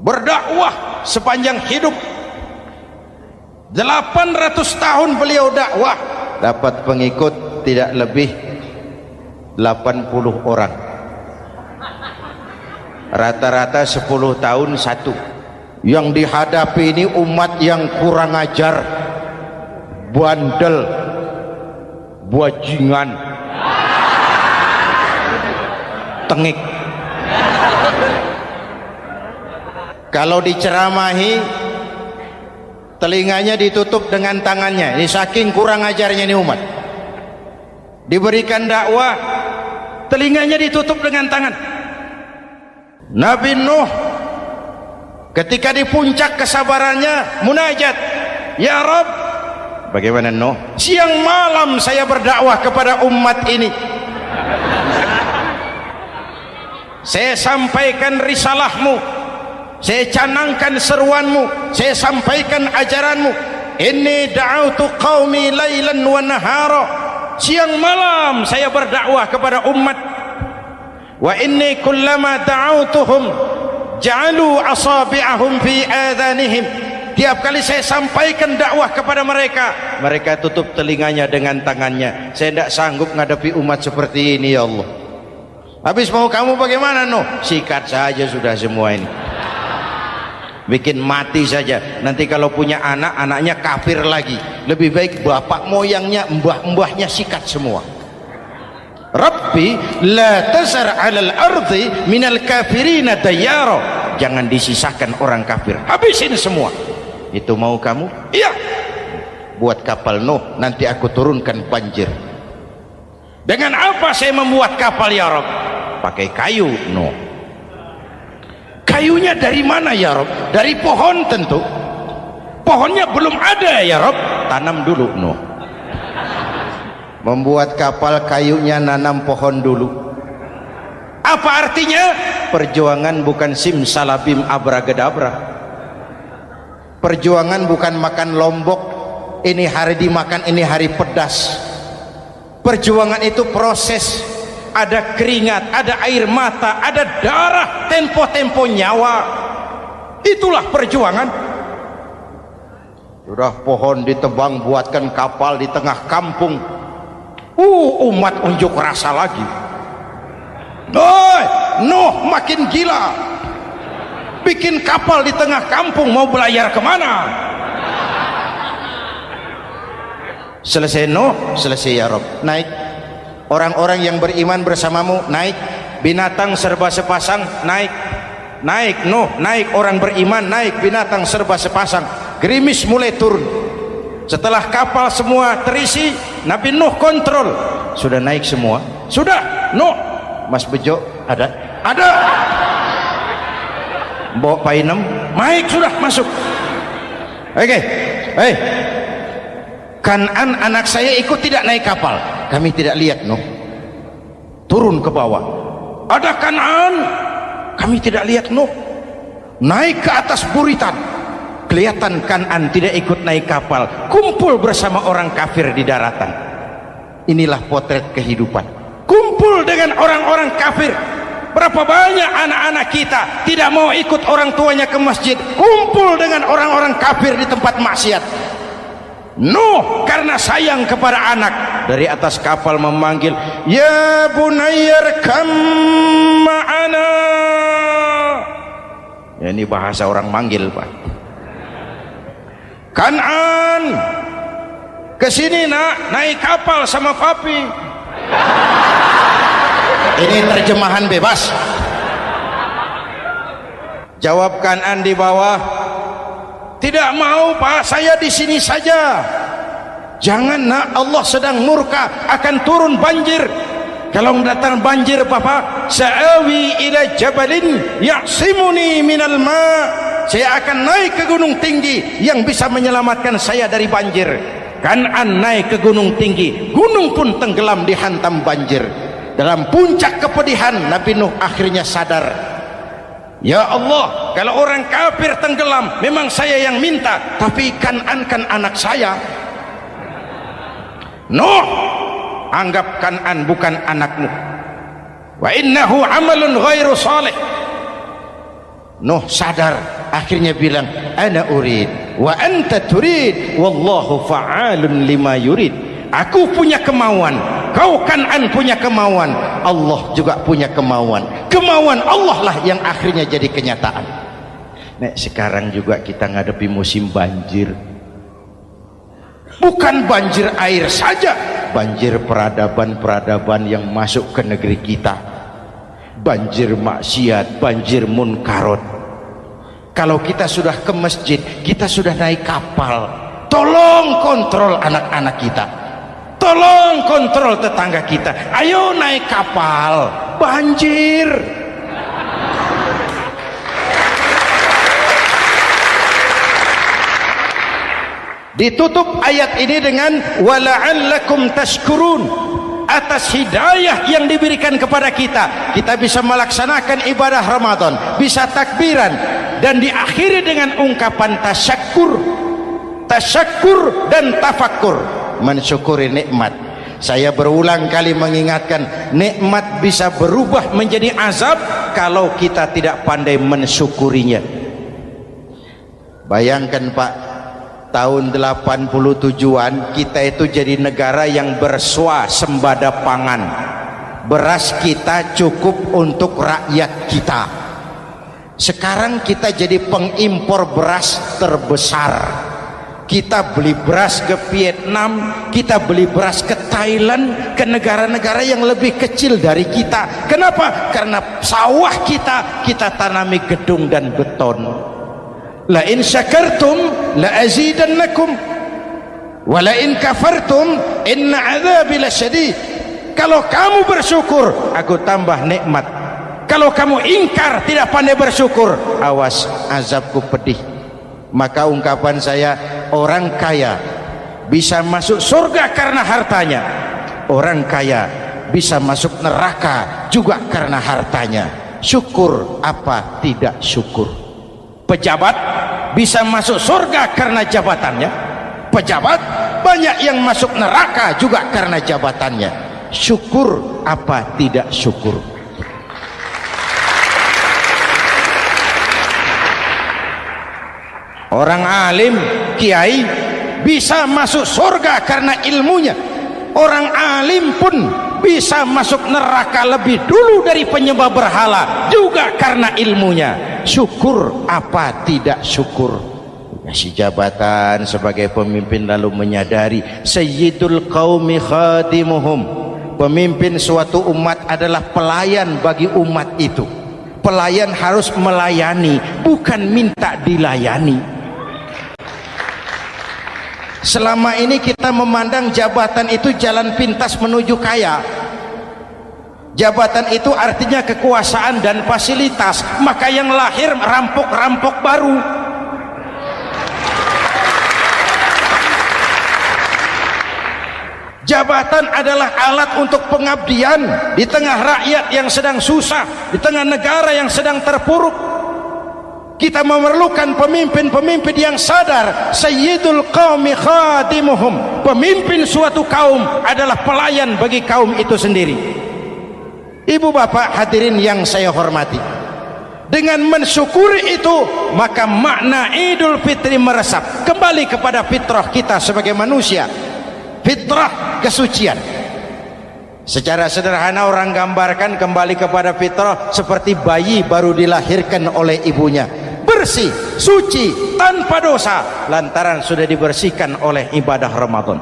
berdakwah sepanjang hidup. 800 tahun beliau dakwah, dapat pengikut tidak lebih 80 orang, rata-rata 10 tahun satu. Yang dihadapi ini umat yang kurang ajar, bandel, bajingan, tengik. Kalau diceramahi, telinganya ditutup dengan tangannya. Ini saking kurang ajarnya ini umat. Diberikan dakwah, telinganya ditutup dengan tangan. Nabi Nuh ketika di puncak kesabarannya munajat, ya Rabb, bagaimana Nuh? Siang malam saya berdakwah kepada umat ini, saya sampaikan risalahmu, saya canangkan seruanmu, saya sampaikan ajaranmu. Inni da'autu qaumi lailan wa nahara, siang malam saya berdakwah kepada umat. Wa inni kullama da'autuhum ja'alu asabi'ahum fi adhanihim, tiap kali saya sampaikan dakwah kepada mereka, mereka tutup telinganya dengan tangannya. Saya tidak sanggup menghadapi umat seperti ini, ya Allah. Habis mau kamu bagaimana Nuh? Sikat saja sudah semua ini, bikin mati saja. Nanti kalau punya anak, anaknya kafir lagi, lebih baik bapak moyangnya, mbah-mbahnya sikat semua. Rabbi la tazar 'alal ardi minal kafirina dayyara, jangan disisakan orang kafir, habisin semua. Itu mau kamu? Iya. Buat kapal Nuh, nanti aku turunkan banjir. Dengan apa saya membuat kapal ya Rabb? Pakai kayu Nuh. Kayunya dari mana ya Rabb? Dari pohon tentu. Pohonnya belum ada ya Rabb. Tanam dulu Nuh. Membuat kapal, kayunya nanam pohon dulu. Apa artinya? Perjuangan bukan simsalabim abracadabra. Perjuangan bukan makan lombok, ini hari dimakan, ini hari pedas. Perjuangan itu proses, ada keringat, ada air mata, ada darah, tempo-tempo nyawa. Itulah perjuangan. Sudah pohon ditebang, buatkan kapal di tengah kampung. Umat unjuk rasa lagi. Nuh makin gila. bikin kapal di tengah kampung, mau belayar kemana? Selesai Nuh, selesai ya Rob, naik. Orang-orang yang beriman bersamamu naik, binatang serba sepasang naik. Naik Nuh, naik orang beriman, naik binatang serba sepasang. Gerimis mulai turun. Setelah kapal semua terisi, Nabi Nuh kontrol. Sudah naik semua? Sudah. Nuh, Mas Bejo ada? Ada. Mbok Painem, naik sudah, masuk. Oke. Hei. Kan'an anak saya ikut tidak naik kapal. Kami tidak lihat Nuh. Turun ke bawah. Ada Kan'an. Kami tidak lihat Nuh. Naik ke atas buritan. Kelihatan Kan'an tidak ikut naik kapal. Kumpul bersama orang kafir di daratan. Inilah potret kehidupan. Kumpul dengan orang-orang kafir. Berapa banyak anak-anak kita tidak mau ikut orang tuanya ke masjid. Kumpul dengan orang-orang kafir di tempat maksiat. Nuh karena sayang kepada anak, dari atas kapal memanggil, ya bunayyar kam ma'ana. Ya, ini bahasa orang manggil, Pak. Kan'an, kesini nak, naik kapal sama papi. Ini terjemahan bebas. Jawab Kan'an di bawah, tidak mau Pak, saya di sini saja. Jangan nak, Allah sedang murka, akan turun banjir. Kalau datang banjir Bapak, sa'awi ila jabalin ya'simuni minal ma'. Saya akan naik ke gunung tinggi yang bisa menyelamatkan saya dari banjir. Kan'an naik ke gunung tinggi, gunung pun tenggelam dihantam banjir. Dalam puncak kepedihan, Nabi Nuh akhirnya sadar, ya Allah, kalau orang kafir tenggelam memang saya yang minta, tapi Kan'an kan anak saya. Nuh, anggap Kan'an bukan anakmu. Wa innahu amalun ghairu salih. Nuh sadar, akhirnya bilang, ana urid wa anta turid wallahu fa'alun lima yurid. Aku punya kemauan, kau Kan'an punya kemauan, Allah juga punya kemauan. Kemauan Allah lah yang akhirnya jadi kenyataan. Nek sekarang juga kita ngadepi musim banjir. Bukan banjir air saja, banjir peradaban-peradaban yang masuk ke negeri kita. Banjir maksiat, banjir munkarot. Kalau kita sudah ke masjid, kita sudah naik kapal, tolong kontrol anak-anak kita. Tolong kontrol tetangga kita. Ayo naik kapal, banjir. Ditutup ayat ini dengan wala'allakum tashkurun. Atas hidayah yang diberikan kepada kita, kita bisa melaksanakan ibadah Ramadan, bisa takbiran, dan diakhiri dengan ungkapan tasyakkur. Tasyakkur dan tafakkur, mensyukuri nikmat. Saya berulang kali mengingatkan, nikmat bisa berubah menjadi azab kalau kita tidak pandai mensyukurinya. Bayangkan Pak, tahun 87-an kita itu jadi negara yang berswasembada pangan. Beras kita cukup untuk rakyat kita. Sekarang kita jadi pengimpor beras terbesar. Kita beli beras ke Vietnam, kita beli beras ke Thailand, ke negara-negara yang lebih kecil dari kita. Kenapa? Karena sawah kita tanami gedung dan beton. La in syakartum la azidannakum wa la in kafartum inna adzabi lasyadid. Kalau kamu bersyukur, aku tambah nikmat. Kalau kamu ingkar, tidak pandai bersyukur, awas, azabku pedih. Maka ungkapan saya, orang kaya bisa masuk surga karena hartanya, orang kaya bisa masuk neraka juga karena hartanya. Syukur apa tidak syukur? Pejabat bisa masuk surga karena jabatannya, pejabat banyak yang masuk neraka juga karena jabatannya. Syukur apa tidak syukur? Orang alim, kiai bisa masuk surga karena ilmunya. Orang alim pun bisa masuk neraka lebih dulu dari penyembah berhala juga karena ilmunya. syukur apa tidak syukur. Kasih jabatan sebagai pemimpin lalu menyadari sayyidul qaumi khadimuhum, pemimpin suatu umat adalah pelayan bagi umat itu. Pelayan harus melayani, bukan minta dilayani. Selama ini kita memandang jabatan itu jalan pintas menuju kaya. Jabatan itu artinya kekuasaan dan fasilitas, maka yang lahir rampok-rampok baru. Jabatan adalah alat untuk pengabdian di tengah rakyat yang sedang susah, di tengah negara yang sedang terpuruk. Kita memerlukan pemimpin-pemimpin yang sadar sayyidul qaumi khadimuhum, pemimpin suatu kaum adalah pelayan bagi kaum itu sendiri. Ibu bapak hadirin yang saya hormati, dengan mensyukuri itu maka makna Idul Fitri meresap kembali kepada fitrah kita sebagai manusia, fitrah kesucian. Secara sederhana orang gambarkan kembali kepada fitrah seperti bayi baru dilahirkan oleh ibunya, bersih, suci, tanpa dosa, lantaran sudah dibersihkan oleh ibadah Ramadan.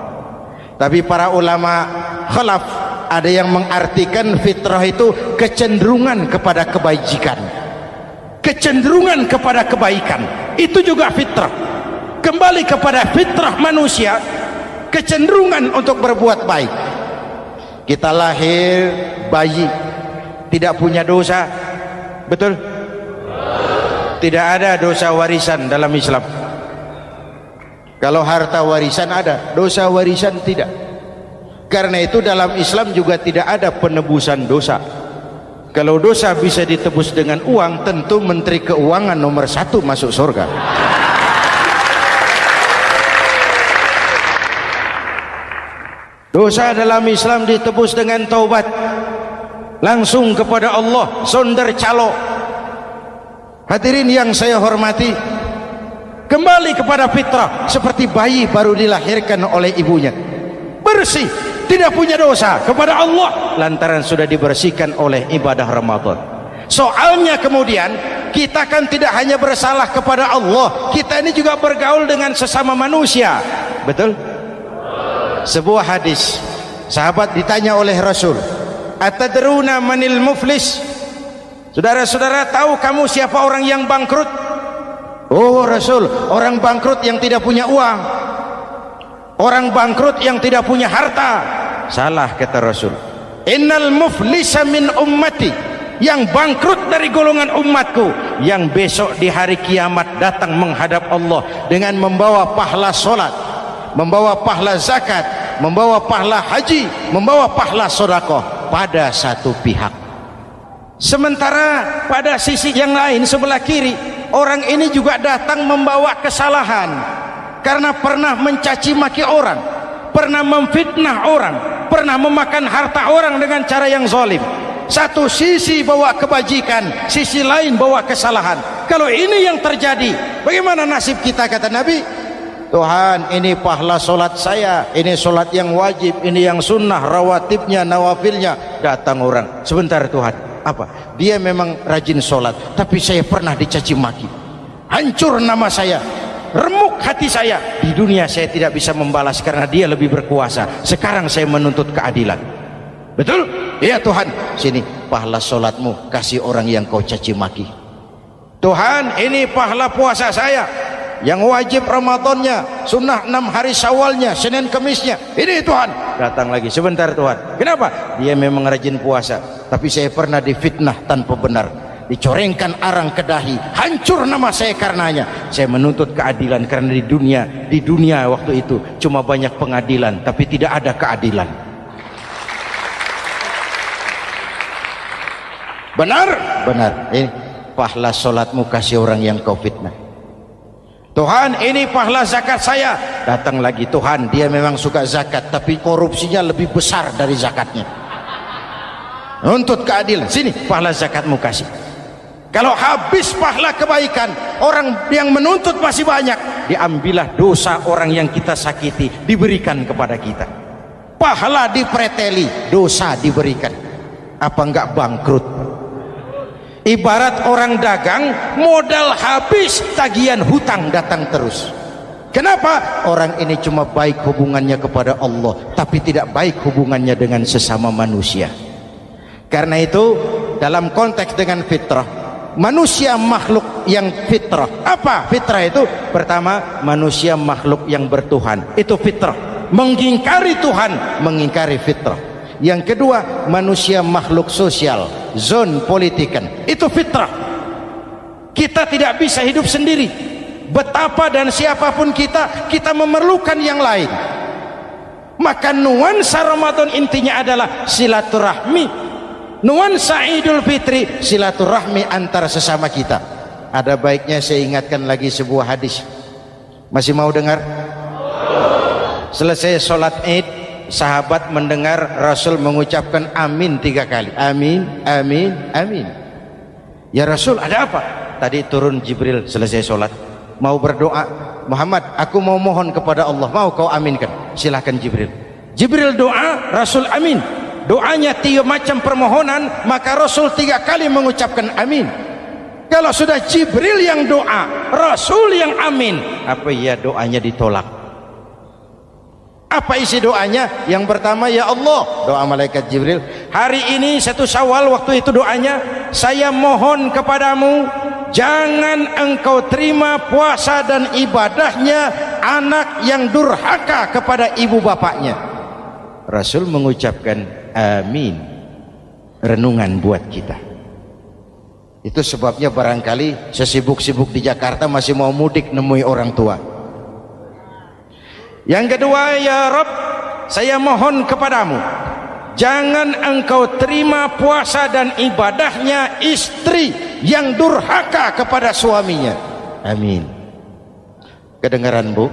Tapi para ulama khalaf ada yang mengartikan fitrah itu kecenderungan kepada kebajikan, kecenderungan kepada kebaikan. Itu juga fitrah, kembali kepada fitrah manusia, kecenderungan untuk berbuat baik. Kita lahir bayi tidak punya dosa, betul? Tidak ada dosa warisan dalam Islam. Kalau harta warisan ada, dosa warisan tidak. Karena itu dalam Islam juga tidak ada penebusan dosa. Kalau dosa bisa ditebus dengan uang, tentu Menteri Keuangan nomor 1 masuk surga. Dosa dalam Islam ditebus dengan taubat, langsung kepada Allah, sonder calo. Hadirin yang saya hormati, kembali kepada fitrah seperti bayi baru dilahirkan oleh ibunya, bersih, tidak punya dosa kepada Allah lantaran sudah dibersihkan oleh ibadah Ramadan. Soalnya kemudian kita kan tidak hanya bersalah kepada Allah, kita ini juga bergaul dengan sesama manusia, betul? Sebuah hadis, sahabat ditanya oleh Rasul, atadruna manil muflis? Saudara-saudara, tahu kamu siapa orang yang bangkrut? Oh Rasul, orang bangkrut yang tidak punya uang, orang bangkrut yang tidak punya harta. Salah, kata Rasul. Innal muflisa min ummati, yang bangkrut dari golongan umatku, yang besok di hari kiamat datang menghadap Allah dengan membawa pahala solat, membawa pahala zakat, membawa pahala haji, membawa pahala sedekah pada satu pihak. Sementara pada sisi yang lain, sebelah kiri, orang ini juga datang membawa kesalahan karena pernah mencaci maki orang, pernah memfitnah orang, pernah memakan harta orang dengan cara yang zalim. Satu sisi bawa kebajikan, sisi lain bawa kesalahan. Kalau ini yang terjadi, bagaimana nasib kita? Kata Nabi, Tuhan, ini pahala solat saya, ini solat yang wajib, ini yang sunnah, rawatibnya, nawafilnya. Datang orang, sebentar Tuhan, apa? Dia memang rajin solat, tapi saya pernah dicaci maki, hancur nama saya, remuk hati saya. Di dunia saya tidak bisa membalas karena dia lebih berkuasa. Sekarang saya menuntut keadilan. Betul? Iya Tuhan, sini pahala solatmu, kasih orang yang kau caci maki. Tuhan, ini pahala puasa saya, yang wajib Ramadannya, sunnah 6 hari Syawalnya, Senin Kemisnya. Ini Tuhan. Datang lagi, sebentar Tuhan. Kenapa? Dia memang rajin puasa, tapi saya pernah difitnah tanpa benar, dicorengkan arang ke dahi, hancur nama saya karenanya. Saya menuntut keadilan karena di dunia waktu itu cuma banyak pengadilan, tapi tidak ada keadilan. Benar? Benar. Ini pahala solatmu, kasih orang yang kau fitnah. Tuhan, ini pahala zakat saya. Datang lagi, Tuhan, dia memang suka zakat, tapi korupsinya lebih besar dari zakatnya. Nuntut keadilan, sini pahala zakatmu kasih. Kalau habis pahala kebaikan, orang yang menuntut masih banyak, diambillah dosa orang yang kita sakiti, diberikan kepada kita. Pahala dipreteli, dosa diberikan. Apa enggak bangkrut? Ibarat orang dagang, modal habis, tagihan hutang datang terus. Kenapa? Orang ini cuma baik hubungannya kepada Allah, tapi tidak baik hubungannya dengan sesama manusia. Karena itu dalam konteks dengan fitrah, manusia makhluk yang fitrah. Apa fitrah itu? Pertama, manusia makhluk yang bertuhan, itu fitrah. Mengingkari Tuhan, mengingkari fitrah. Yang kedua, manusia makhluk sosial, zon politikan, itu fitrah. Kita tidak bisa hidup sendiri. Betapa dan siapapun kita memerlukan yang lain. Maka nuansa Ramadan intinya adalah silaturahmi. Nuansa Idul Fitri silaturahmi antara sesama kita. Ada baiknya saya ingatkan lagi sebuah hadis. Masih mau dengar? Selesai sholat Id, sahabat mendengar Rasul mengucapkan amin 3 kali. Amin, amin, amin. Ya Rasul, ada apa? Tadi turun Jibril selesai sholat, mau berdoa. Muhammad, aku mau mohon kepada Allah, mau kau aminkan? Silahkan Jibril. Jibril doa, Rasul amin. Doanya 3 macam permohonan, maka Rasul 3 kali mengucapkan amin. Kalau sudah Jibril yang doa, Rasul yang amin, apa ya doanya ditolak? Apa isi doanya? Yang pertama, ya Allah, doa malaikat Jibril, hari ini 1 Syawal, waktu itu doanya, saya mohon kepadamu, jangan engkau terima puasa dan ibadahnya anak yang durhaka kepada ibu bapaknya. Rasul mengucapkan amin. Renungan buat kita. Itu sebabnya barangkali sesibuk-sibuk di Jakarta masih mau mudik nemui orang tua. Yang kedua, ya Rabb, saya mohon kepadamu, jangan engkau terima puasa dan ibadahnya istri yang durhaka kepada suaminya. Amin. Kedengaran, Bu?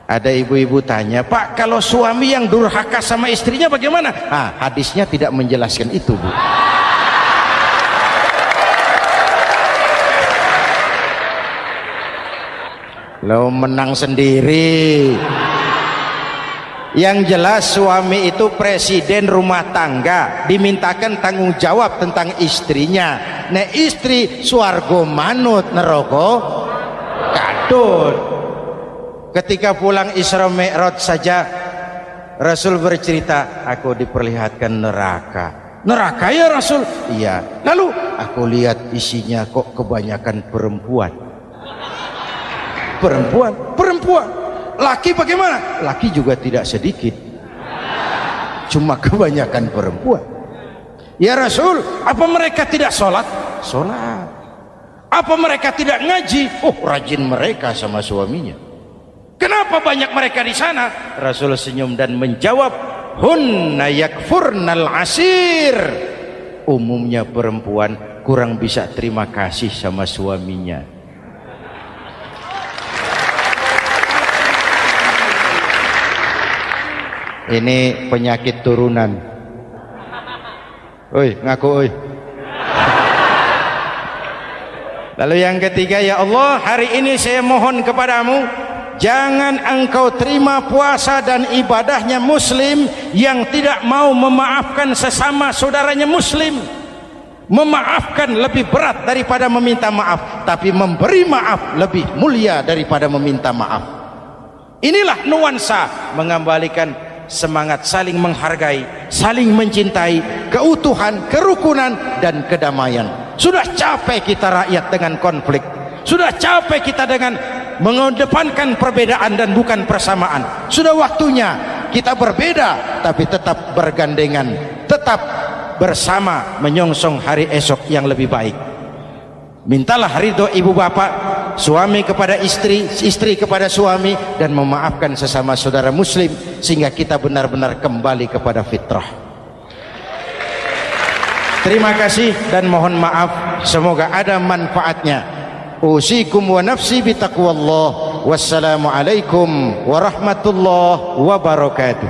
Ada ibu-ibu tanya, Pak, kalau suami yang durhaka sama istrinya bagaimana? Hadisnya tidak menjelaskan itu, Bu. Lo menang sendiri. Yang jelas suami itu presiden rumah tangga, dimintakan tanggung jawab tentang istrinya. Nah, istri swargo manut neraka kadut. Ketika pulang Isra Mi'raj saja Rasul bercerita, aku diperlihatkan neraka. Neraka ya Rasul? Iya. Lalu aku lihat isinya kok kebanyakan perempuan. Perempuan. Laki bagaimana? Laki juga tidak sedikit, cuma kebanyakan perempuan. Ya Rasul, apa mereka tidak sholat? Sholat. Apa mereka tidak ngaji? Rajin mereka sama suaminya. Kenapa banyak mereka di sana? Rasul senyum dan menjawab, hunna yakfurnal asir. Umumnya perempuan kurang bisa terima kasih sama suaminya. Ini penyakit turunan. Oi, ngaku oi. Lalu yang ketiga, ya Allah, hari ini saya mohon kepadamu, jangan engkau terima puasa dan ibadahnya muslim yang tidak mau memaafkan sesama saudaranya muslim. Memaafkan lebih berat daripada meminta maaf, tapi memberi maaf lebih mulia daripada meminta maaf. Inilah nuansa mengembalikan semangat saling menghargai, saling mencintai, keutuhan, kerukunan, dan kedamaian. Sudah capek kita rakyat dengan konflik. Sudah capek kita dengan mengedepankan perbedaan dan bukan persamaan. Sudah waktunya kita berbeda tapi tetap bergandengan, tetap bersama menyongsong hari esok yang lebih baik. Mintalah ridho ibu bapak, suami kepada istri, istri kepada suami, dan memaafkan sesama saudara muslim sehingga kita benar-benar kembali kepada fitrah. Terima kasih dan mohon maaf, semoga ada manfaatnya. Usikum wa nafsi bitaqwallah. Wassalamualaikum warahmatullahi wabarakatuh.